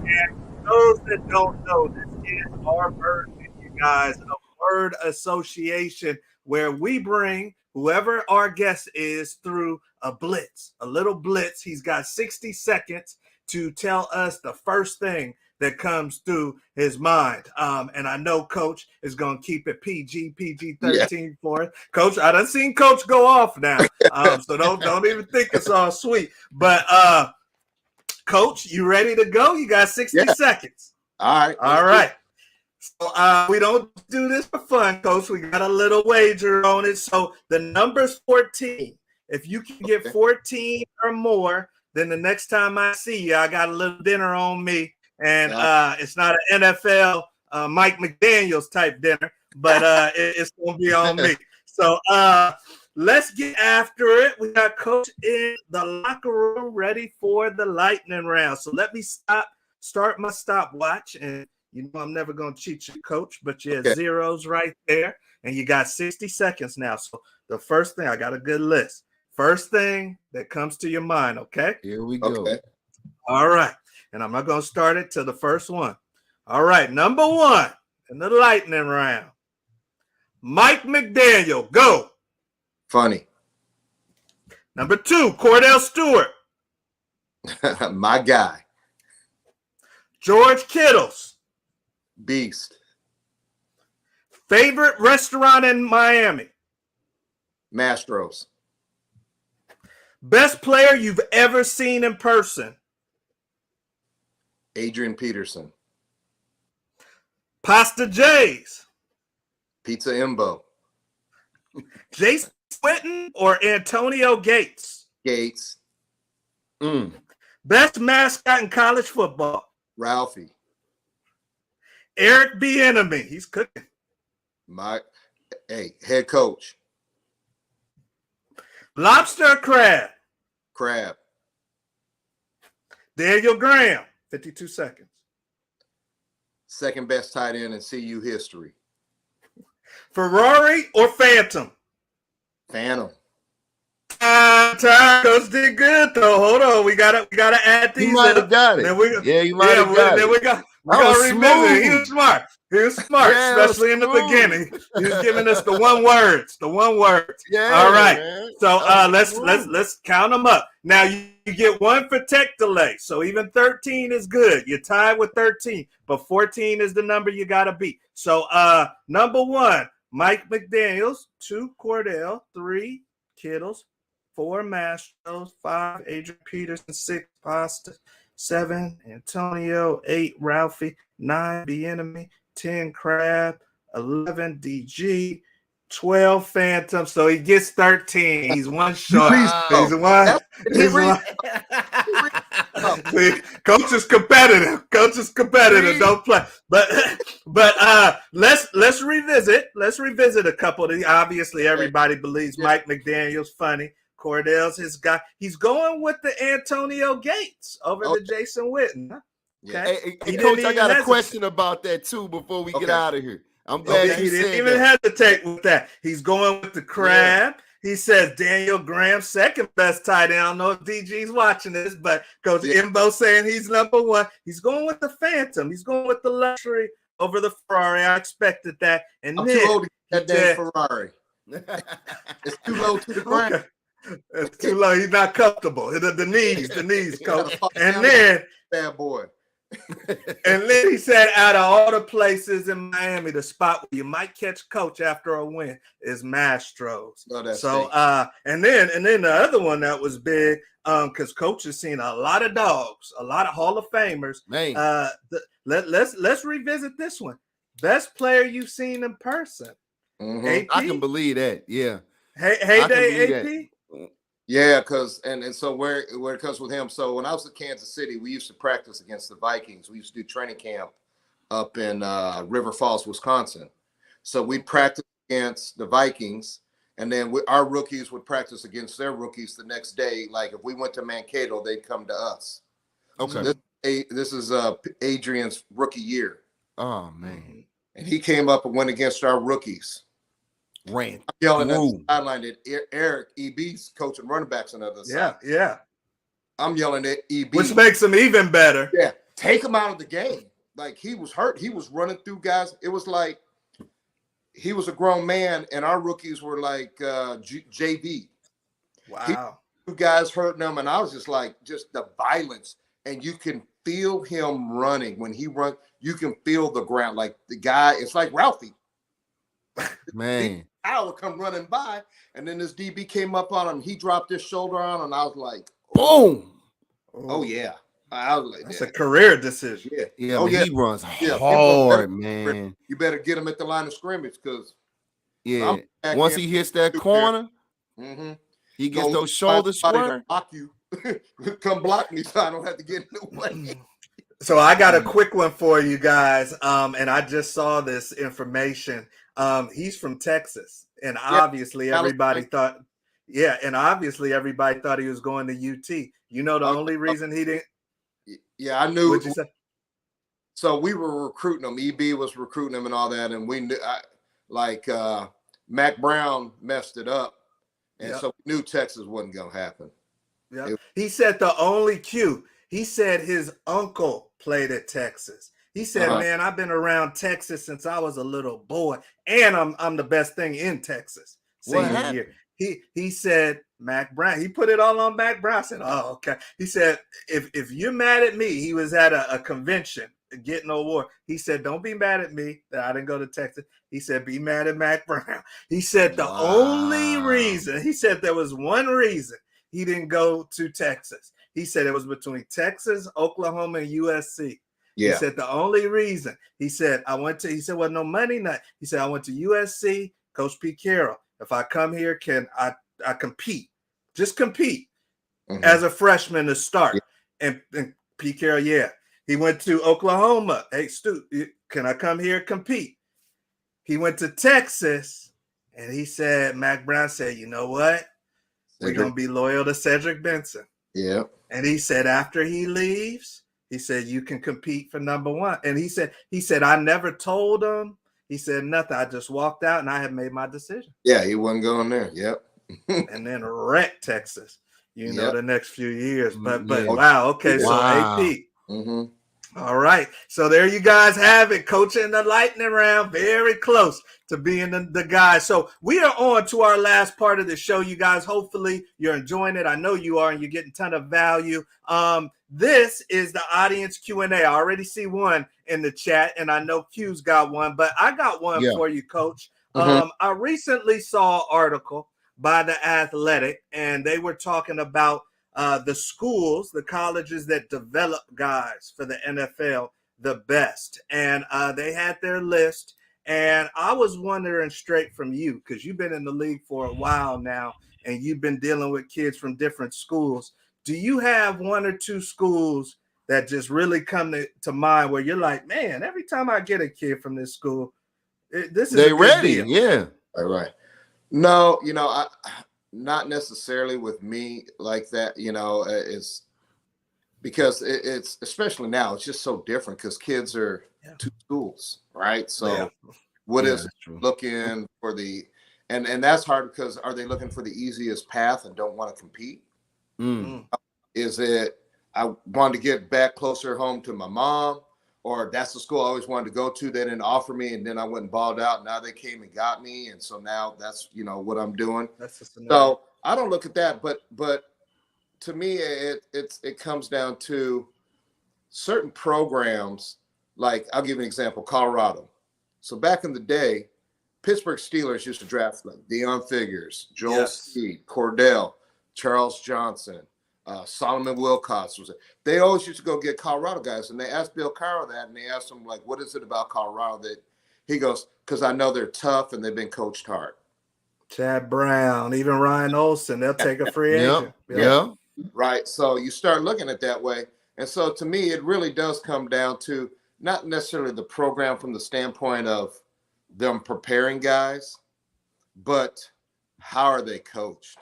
And for those that don't know, this is our version, you guys, of word association, where we bring whoever our guest is through a blitz, a little blitz. He's got 60 seconds to tell us the first thing that comes through his mind. And I know Coach is going to keep it PG-13 for us. Coach, I done seen Coach go off now. So don't even think it's all sweet. But Coach, you ready to go? You got 60 seconds. All right. All right. So we don't do this for fun, Coach. We got a little wager on it. So the number's 14. If you can get 14 or more, then the next time I see you, I got a little dinner on me. And it's not an NFL Mike McDaniels type dinner, but it's going to be on me. So let's get after it. We got Coach in the locker room ready for the lightning round. So let me start my stopwatch. And you know I'm never going to cheat you, Coach, but you have zeros right there. And you got 60 seconds now. So the first thing, I got a good list. First thing that comes to your mind, okay? Here we go. Okay. All right. And I'm not going to start it till the first one. All right. Number one in the lightning round. Mike McDaniel, go. Funny. Number two, Cordell Stewart. My guy. George Kittles. Beast. Favorite restaurant in Miami. Mastro's. Best player you've ever seen in person. Adrian Peterson. Pasta J's. Pizza Imbo. Jason Witten or Antonio Gates? Gates. Best mascot in college football. Ralphie. Eric Bieniemy. He's cooking. Head coach. Lobster or crab? Crab. Daniel Graham. 52 seconds. Second best tight end in CU history. Ferrari or Phantom? Phantom. Coach did good though. Hold on, we gotta add these. You might have got it. You might have got it. Then we got revisit. He was smart. Especially in the beginning. He was giving us the one words. Yeah. All right. Man. So let's count them up. Now you get one for tech delay. So even 13 is good. You're tied with 13, but 14 is the number you gotta beat. So number one, Mike McDaniels. 2, Cordell. 3, Kittles. 4, Mastros. 5, Adrian Peterson. 6, Pasta. 7, Antonio. 8, Ralphie. 9, Bieniemy. 10, Crab. 11, DG. 12, Phantom. So he gets 13. He's one short. He's one. Coach is competitive. Don't play. But let's revisit. Let's revisit a couple of these. Obviously, everybody believes Mike McDaniel's funny. Cordell's his guy. He's going with the Antonio Gates over the Jason Witten. Okay. Hey, Coach, I got a question about that too before we get out of here. I'm glad you said that. He didn't even hesitate with that. He's going with the Crab. He says Daniel Graham's second best tight end. I don't know if DG's watching this, but Coach Embo saying he's number one. He's going with the Phantom. He's going with the luxury over the Ferrari. I expected that. And I'm too old to get that damn Ferrari. It's too low to the ground. Okay. It's too low. He's not comfortable. The knees, Coach. And then bad boy. And then he said, out of all the places in Miami, the spot where you might catch Coach after a win is Mastro's. And then the other one that was big, because Coach has seen a lot of dogs, a lot of Hall of Famers. Man. Let's revisit this one. Best player you've seen in person. Mm-hmm. I can believe that. Yeah. Hey, AP. Yeah, so where it comes with him. So when I was in Kansas City, we used to practice against the Vikings. We used to do training camp up in River Falls, Wisconsin. So we'd practice against the Vikings, and then our rookies would practice against their rookies the next day. Like if we went to Mankato, they'd come to us. Okay. So this is Adrian's rookie year. Oh man! And he came up and went against our rookies. Ran. I'm yelling at the sideline that Eric EB's coaching running backs on the other side. Yeah. I'm yelling at EB, which makes him even better. Yeah, take him out of the game. Like he was hurt. He was running through guys. It was like he was a grown man, and our rookies were like JV. Wow. Two guys hurting them, and I was just the violence, and you can feel him running when he runs. You can feel the ground. Like the guy, it's like Ralphie. Man. I would come running by, and then this DB came up on him. He dropped his shoulder on, and I was like, boom. Oh, yeah. I was like, that's a career decision. Yeah. He runs hard, man. You better get him at the line of scrimmage because once he hits that corner, he gets those shoulders square. Block you. Come block me so I don't have to get in the way. So I got a quick one for you guys. And I just saw this information. He's from Texas, and obviously everybody thought he was going to UT. You know, the only reason he didn't. Yeah, I knew. What'd you say? So we were recruiting him. EB was recruiting him and all that, and we knew, Mac Brown messed it up, and so we knew Texas wasn't gonna happen. Yeah, he said the only cue. He said his uncle played at Texas. He said, man, I've been around Texas since I was a little boy, and I'm the best thing in Texas. Senior year. He said Mac Brown. He put it all on Mac Brown. I said, oh, okay. He said, if you're mad at me, he was at a convention getting an award. He said, don't be mad at me that I didn't go to Texas. He said, be mad at Mac Brown. He said the only reason, he said there was one reason he didn't go to Texas. He said it was between Texas, Oklahoma, and USC. Yeah. He said the only reason, he said, well, no money, not. He said, I went to USC, Coach Pete Carroll. If I come here, can I compete? Just compete as a freshman to start. Yeah. And Pete Carroll, he went to Oklahoma. Hey, Stu, can I come here compete? He went to Texas, and he said, Mac Brown said, you know what? We're going to be loyal to Cedric Benson. Yeah. And he said, after he leaves, he said, you can compete for number one. And he said, I never told him. He said nothing. I just walked out and I had made my decision. Yeah, he wasn't going there. Yep. And then wrecked Texas, the next few years. But wow. Okay. Wow. So AP. Mm-hmm. All right. So there you guys have it. Coaching the lightning round. Very close to being the guy. So we are on to our last part of the show, you guys. Hopefully you're enjoying it. I know you are, and you're getting a ton of value. This is the audience Q&A. I already see one in the chat, and I know Q's got one, but I got one for you, Coach. I recently saw an article by The Athletic, and they were talking about the schools, the colleges that develop guys for the NFL the best. And they had their list. And I was wondering straight from you, because you've been in the league for a while now, and you've been dealing with kids from different schools. Do you have one or two schools that just really come to mind where you're like, man, every time I get a kid from this school, this is they ready? Deal. Yeah. All right. No, not necessarily with me like that. It's because it's especially now, it's just so different because kids are two schools, right? So what is looking for and that's hard because are they looking for the easiest path and don't want to compete? Is it I wanted to get back closer home to my mom, or that's the school I always wanted to go to. They didn't offer me, and then I went and balled out. Now they came and got me, and so now that's what I'm doing. So I don't look at that, but to me, it comes down to certain programs. Like I'll give you an example, Colorado. So back in the day, Pittsburgh Steelers used to draft like Deion Figures, Joel Steed, Cordell, Charles Johnson, Solomon Wilcox. They always used to go get Colorado guys, and they asked Bill Caro that, and they asked him like, "What is it about Colorado that?" He goes, "Because I know they're tough and they've been coached hard." Chad Brown, even Ryan Olsen, they'll take a free agent. Yeah. Right. So you start looking at it that way. And so to me, it really does come down to not necessarily the program from the standpoint of them preparing guys, but how are they coached?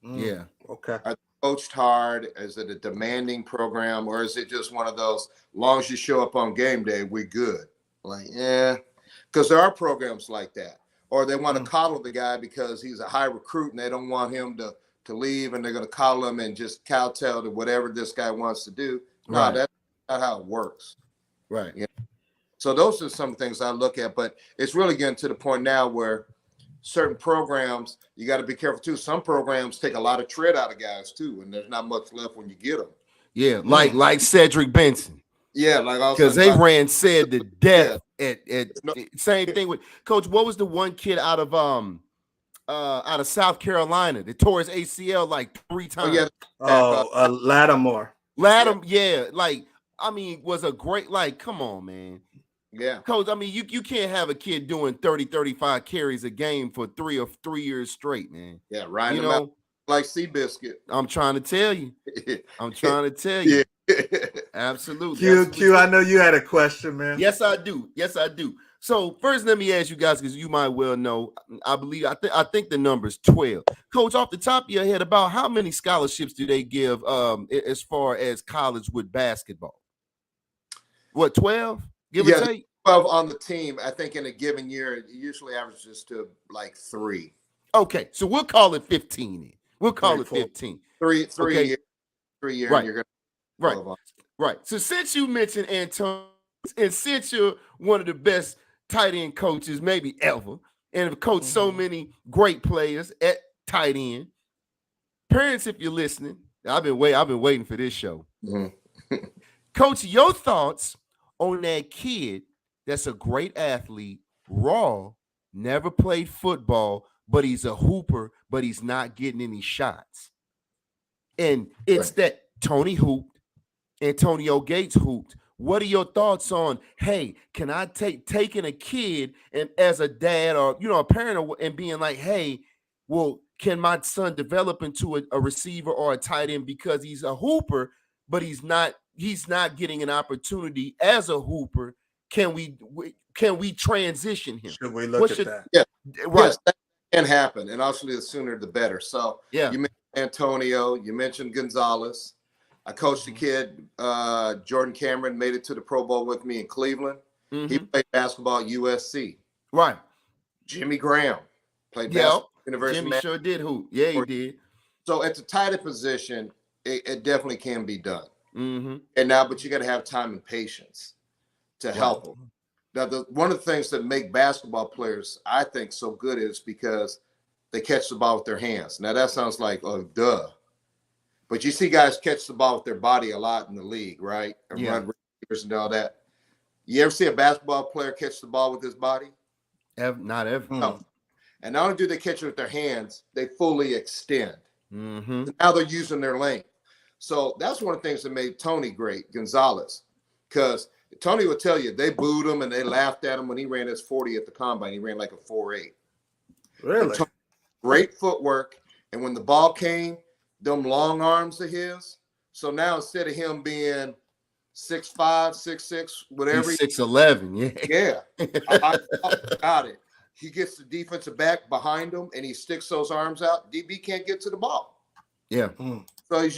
Yeah. Okay. Are they coached hard? Is it a demanding program, or is it just one of those, long as you show up on game day, we good? Like, because there are programs like that. Or they want to coddle the guy because he's a high recruit and they don't want him to leave, and they're going to coddle him and just kowtow to whatever this guy wants to do. No, that's not how it works. Right. Yeah. So those are some things I look at, but it's really getting to the point now where certain programs, you got to be careful too. Some programs take a lot of tread out of guys too, and there's not much left when you get them. Yeah, like Cedric Benson. Yeah, like because they ran said to death at same thing with Coach. What was the one kid out of South Carolina that tore his ACL like 3 times? Lattimore. Yeah, like I mean, was a great come on, man. Yeah, Coach, I mean, you can't have a kid doing 30, 35 carries a game for 3 years straight, man. Yeah, right. You know, like Seabiscuit. I'm trying to tell you. Yeah. Absolutely. Q, I know you had a question, man. Yes, I do. So first, let me ask you guys, because you might well know. I think the number is 12. Coach, off the top of your head, about how many scholarships do they give as far as college with basketball? What, 12? Give or take? 12 on the team. I think in a given year, it usually averages to like 3. Okay, so we'll call it 15 then. We'll call it 15. 3 okay. years. 3 years. Right. You're gonna Right. So since you mentioned Antonio, and since you're one of the best tight end coaches maybe ever, and have coached so many great players at tight end, parents, if you're listening, I've been waiting for this show. Coach, your thoughts on that kid that's a great athlete, raw, never played football, but he's a hooper, but he's not getting any shots. And it's that Tony hooped, Antonio Gates hooped. What are your thoughts on, hey, can I taking a kid and as a dad or, a parent and being like, hey, well, can my son develop into a receiver or a tight end because he's a hooper, but he's not getting an opportunity as a hooper? Can we transition him? Should we look at that? Yeah, right. Yes, that can happen, and obviously the sooner the better. So yeah, you mentioned Antonio, you mentioned Gonzalez. I coached a kid, Jordan Cameron, made it to the Pro Bowl with me in Cleveland. He played basketball at USC. Right. Jimmy Graham played basketball at University. Jimmy sure did hoop. Yeah, he did. So at the tight end position, it definitely can be done. And but you got to have time and patience to help them. Now, one of the things that make basketball players, I think, so good is because they catch the ball with their hands. Now, that sounds like, oh, duh. But you see guys catch the ball with their body a lot in the league, right? And run receivers and all that. You ever see a basketball player catch the ball with his body? Not ever. No. And not only do they catch it with their hands, they fully extend. So now they're using their length. So that's one of the things that made Tony great, Gonzalez. Because Tony would tell you, they booed him and they laughed at him when he ran his 40 at the combine. He ran like a 4.8. Really? Great footwork. And when the ball came, them long arms of his. So now instead of him being 6'5", 6'6", whatever. He's 6'11", Yeah. I got it. he gets the defensive back behind him and he sticks those arms out, DB can't get to the ball. Yeah. So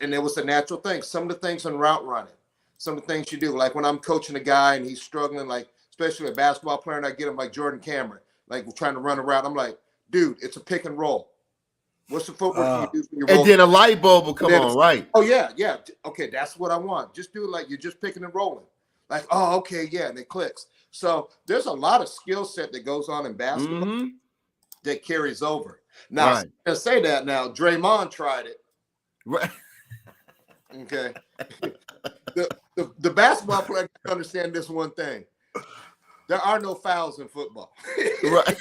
and it was a natural thing. Some of the things on route running, some of the things you do, like when I'm coaching a guy and he's struggling, like especially a basketball player, and I get him like Jordan Cameron, like we're trying to run a route. I'm like, dude, it's a pick and roll. What's the footwork you do? When you roll? And then a light bulb will come on, right? Oh yeah. Okay, that's what I want. Just do it like you're just picking and rolling. Like, oh, okay, yeah, and it clicks. So there's a lot of skill set that goes on in basketball that carries over. Now, I'm gonna say that now, Draymond tried it. Right. Okay. The basketball player can understand this one thing. There are no fouls in football. Right.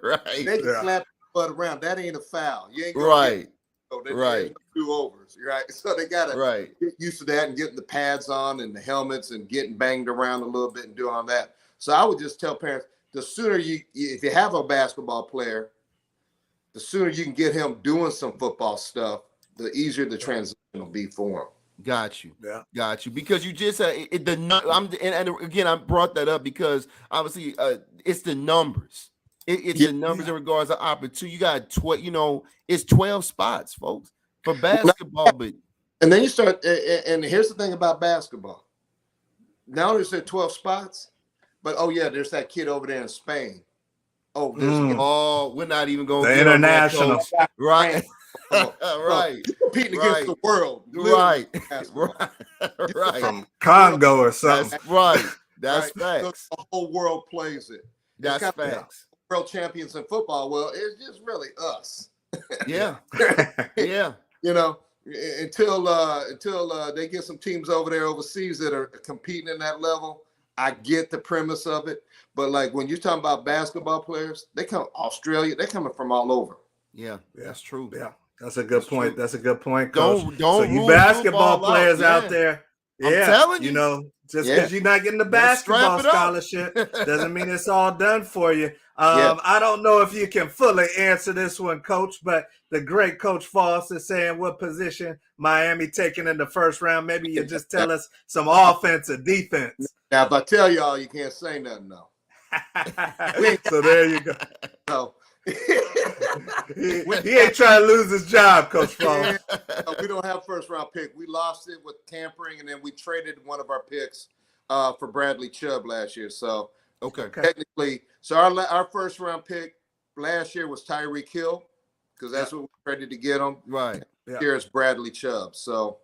Right. They can slap the butt around. That ain't a foul. You ain't gonna right. Right. Do overs, right? So they gotta get used to that and getting the pads on and the helmets and getting banged around a little bit and doing all that. So I would just tell parents, the sooner if you have a basketball player, the sooner you can get him doing some football stuff, the easier the transition will be for him. Got you. Yeah. Got you. Because you just said and again, I brought that up because obviously it's the numbers. It's the numbers in regards to opportunity. You got 12, it's 12 spots, folks, for basketball. But and then you start, and here's the thing about basketball. Now there's 12 spots, but there's that kid over there in Spain. Oh, we're not even going to the international, right? Right, competing against the world, right? From Congo or something. That's right. That's facts. So the whole world plays it. That's facts. World champions in football. Well, it's just really us. Yeah. Yeah. Until they get some teams over there overseas that are competing in that level, I get the premise of it. But like when you're talking about basketball players, they come Australia, they're coming from all over. Yeah, that's true. Yeah, that's a good point. True. That's a good point, Coach. Don't so you basketball players out there. I'm telling you, just because you're not getting the basketball scholarship doesn't mean it's all done for you. I don't know if you can fully answer this one, Coach, but the great Coach Foss is saying what position Miami taking in the first round. Maybe you just tell us some offense or defense. Now, if I tell y'all, you can't say nothing, though. So there you go. So he ain't trying to lose his job, Coach Foss. We don't have first round pick. We lost it with tampering, and then we traded one of our picks for Bradley Chubb last year. So technically, so our first round pick last year was Tyreek Hill because that's what we traded to get him. Right. Here is Bradley Chubb. So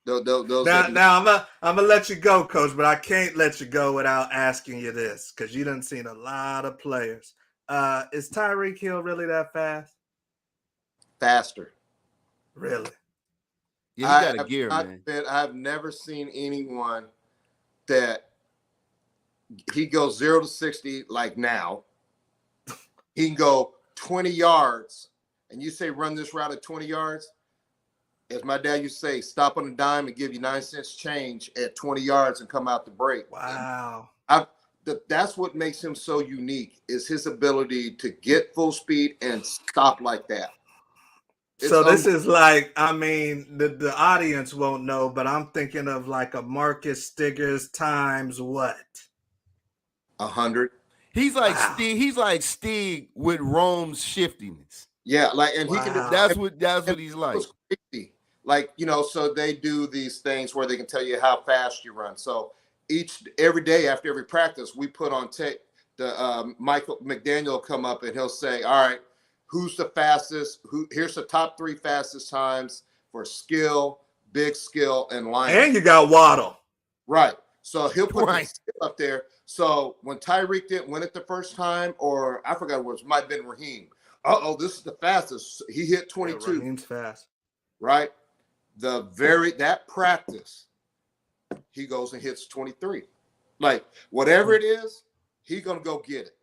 those now I'm gonna let you go, Coach, but I can't let you go without asking you this because you done seen a lot of players. Is Tyreek Hill really that fast? Faster. Really? Yeah, he got a gear, man. I've never seen anyone that he goes 0 to 60 like now. He can go 20 yards, and you say run this route at 20 yards. As my dad used to say, stop on a dime and give you 9 cents change at 20 yards and come out the break. Wow. That's what makes him so unique is his ability to get full speed and stop like that. So this is like, the audience won't know, but I'm thinking of like a Marcus Stiggers times what? 100. He's like Stig. He's like Stig with Rome's shiftiness. Yeah, he can. That's what he's like. Crazy. Like so they do these things where they can tell you how fast you run. So every day after every practice, we put on tape. The Michael McDaniel will come up and he'll say, "All right, who's the fastest? Here's the top 3 fastest times for skill, big skill, and line." And you got Waddle, right? So he'll put the skill up there. So when Tyreek didn't win it the first time, or I forgot what it might have been Raheem. This is the fastest. He hit 22. Yeah, Raheem's fast, right? That practice, he goes and hits 23. Like whatever it is, he's gonna go get it.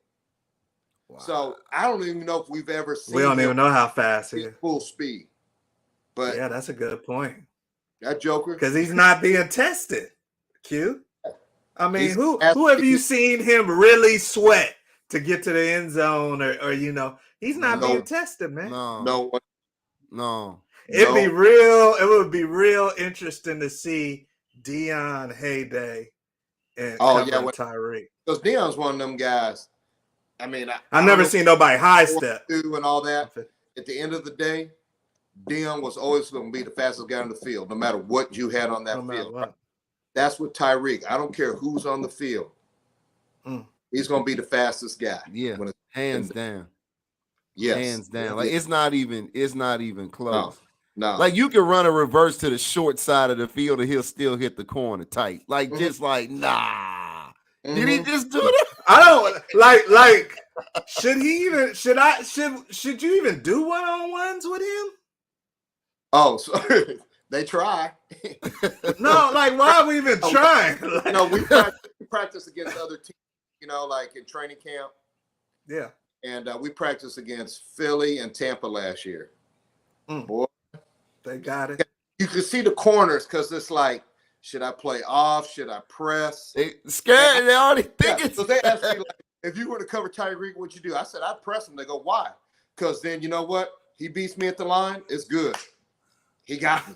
Wow. So I don't even know if we've ever seen. We don't even know how fast he is. Full speed. But yeah, that's a good point. That Joker, because he's not being tested. Q. Who have you seen him really sweat to get to the end zone, or he's not being tested, man. No. It would be real interesting to see Deion heyday and Tyreek. Because Deion's one of them guys. I mean, I've never seen nobody high step and all that. At the end of the day, Deion was always going to be the fastest guy on the field, no matter what you had on that field. What. That's what Tyreek. I don't care who's on the field. He's going to be the fastest guy. Yeah, hands down. Yes, hands down. Like it's not even close. No. Like you can run a reverse to the short side of the field and he'll still hit the corner tight. Like just like nah. Did he just do that? I don't like. Should you even do one-on-ones with him? Oh, sorry. They try. No, like why are we even trying? Like, we practice against other teams. Like in training camp. Yeah. And we practiced against Philly and Tampa last year. Boy, they got it. You can see the corners because it's like, should I play off? Should I press? They scared. They already thinking. So they asked me, like, if you were to cover Tyreek, what'd you do? I said, I'd press him. They go, why? Because then you know what? He beats me at the line. It's good. He got me.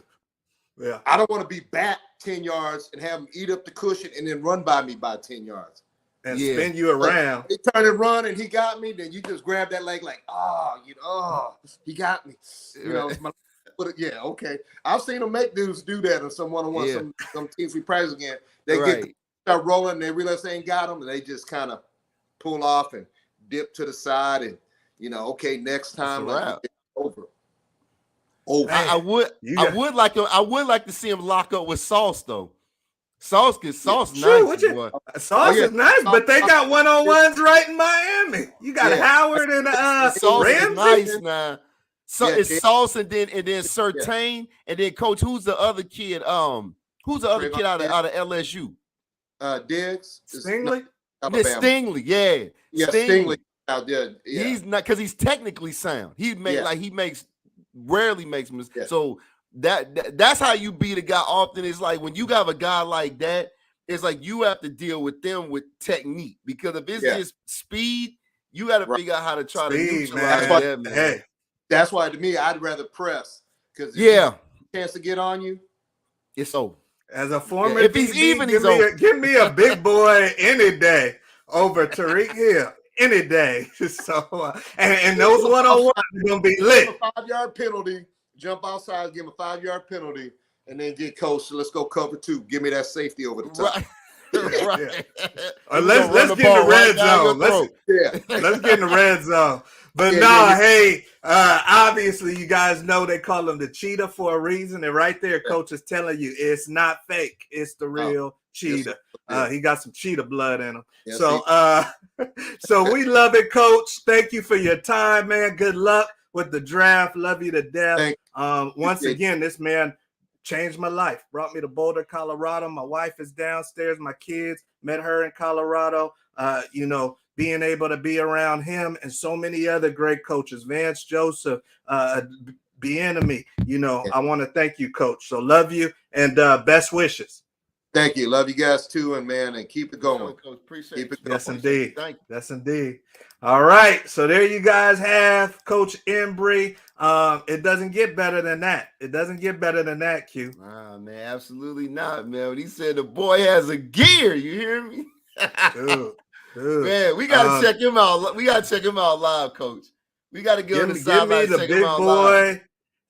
Yeah. I don't want to be back 10 yards and have him eat up the cushion and then run by me by 10 yards. And spin you around. He turned and run and he got me. Then you just grab that leg like, he got me. Yeah, okay. I've seen them make dudes do that in some one-on-one. Some teams we practice against. They start rolling and they realize they ain't got them and they just kind of pull off and dip to the side and okay, next time like, it's over. I would like to see him lock up with Sauce though. Sauce nice. Sauce is nice, but they got one-on-ones right in Miami. You got Howard and Sauce Ramsey. Is nice now. So it's Sauce and then Surtain and then Coach. Who's the other kid? Who's the other kid out of LSU? Diggs. Stingley. Stingley. Yeah. Stingley out there. Yeah. He's not because he's technically sound. He rarely makes mistakes. Yeah. So that's how you beat a guy often. It's like when you have a guy like that, it's like you have to deal with them with technique because if it's just speed, you got to figure out how to try to neutralize that, man. Hey, that's why to me, I'd rather press because chance to get on you, it's over. As a former, if he's even, he's over. Give me a big boy any day over Tyreek Hill. Any day. So and those one-on-ones are gonna be lit. A 5-yard penalty. Jump outside, give him a 5-yard penalty, and then get coach. Let's go cover 2. Give me that safety over the top. Right. Let's get in the red zone. Let's get in the red zone. But hey, obviously you guys know they call him the cheetah for a reason, and right there, coach is telling you it's not fake. It's the real cheetah. He got some cheetah blood in him. Yes, so we love it, coach. Thank you for your time, man. Good luck with the draft. Love you to death. Once again, this man changed my life. Brought me to Boulder, Colorado. My wife is downstairs. My kids met her in Colorado. Being able to be around him and so many other great coaches, Vance Joseph, Bieniemy. I want to thank you, coach. So love you and best wishes. Thank you. Love you guys too, and keep it going. Appreciate it. Yes, indeed. Yes, indeed. All right. So there you guys have Coach Embree. It doesn't get better than that. It doesn't get better than that, Q. Nah, man, absolutely not, man. When he said the boy has a gear, you hear me? Dude. Man, we gotta check him out. We gotta check him out live, coach. We gotta go on the sideline. Give me the big boy. Live.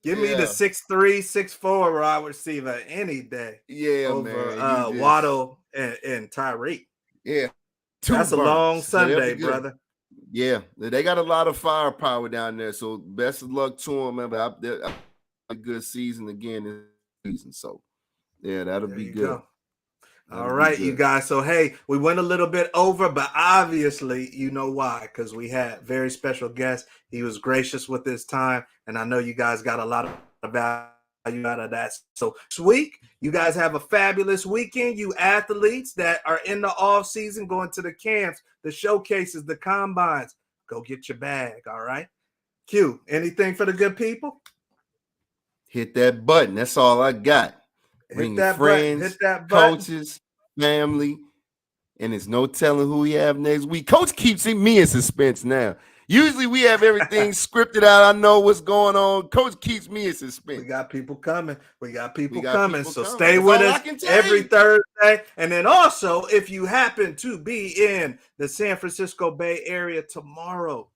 Give me the 6'3", 6'4" wide receiver any day. Yeah, over, man. Waddle and Tyreek. Yeah. That's a long Sunday, brother. Yeah, they got a lot of firepower down there. So best of luck to them, man. But a good season again this season. So yeah, that'll be good. All right, you guys. So, hey, we went a little bit over, but obviously you know why, because we had very special guests. He was gracious with his time, and I know you guys got a lot of value out of that. So this week, you guys have a fabulous weekend. You athletes that are in the off season, going to the camps, the showcases, the combines, go get your bag, all right? Q, anything for the good people? Hit that button. That's all I got. Bring your friends, hit that button. Coaches, family, and there's no telling who we have next week. Coach keeps me in suspense now. Usually we have everything scripted out. I know what's going on. Coach keeps me in suspense. We got people coming. So stay with us every Thursday. And then also, if you happen to be in the San Francisco Bay Area tomorrow,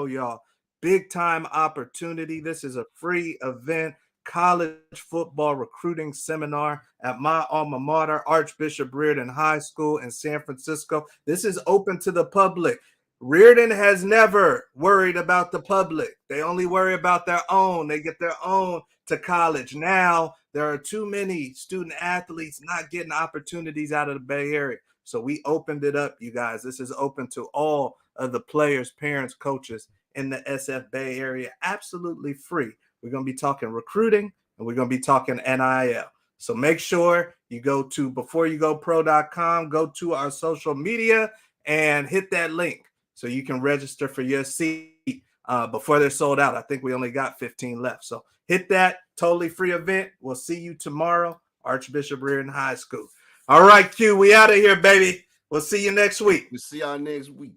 y'all, big time opportunity. This is a free event. College football recruiting seminar at my alma mater, Archbishop Reardon High School in San Francisco. This is open to the public. Reardon has never worried about the public. They only worry about their own. They get their own to college. Now, there are too many student athletes not getting opportunities out of the Bay Area. So we opened it up, you guys. This is open to all of the players, parents, coaches in the SF Bay Area. Absolutely free. We're going to be talking recruiting, and we're going to be talking NIL. So make sure you go to beforeyougopro.com, go to our social media, and hit that link so you can register for your seat before they're sold out. I think we only got 15 left. So hit that totally free event. We'll see you tomorrow, Archbishop Reardon High School. All right, Q, we out of here, baby. We'll see you next week. We'll see y'all next week.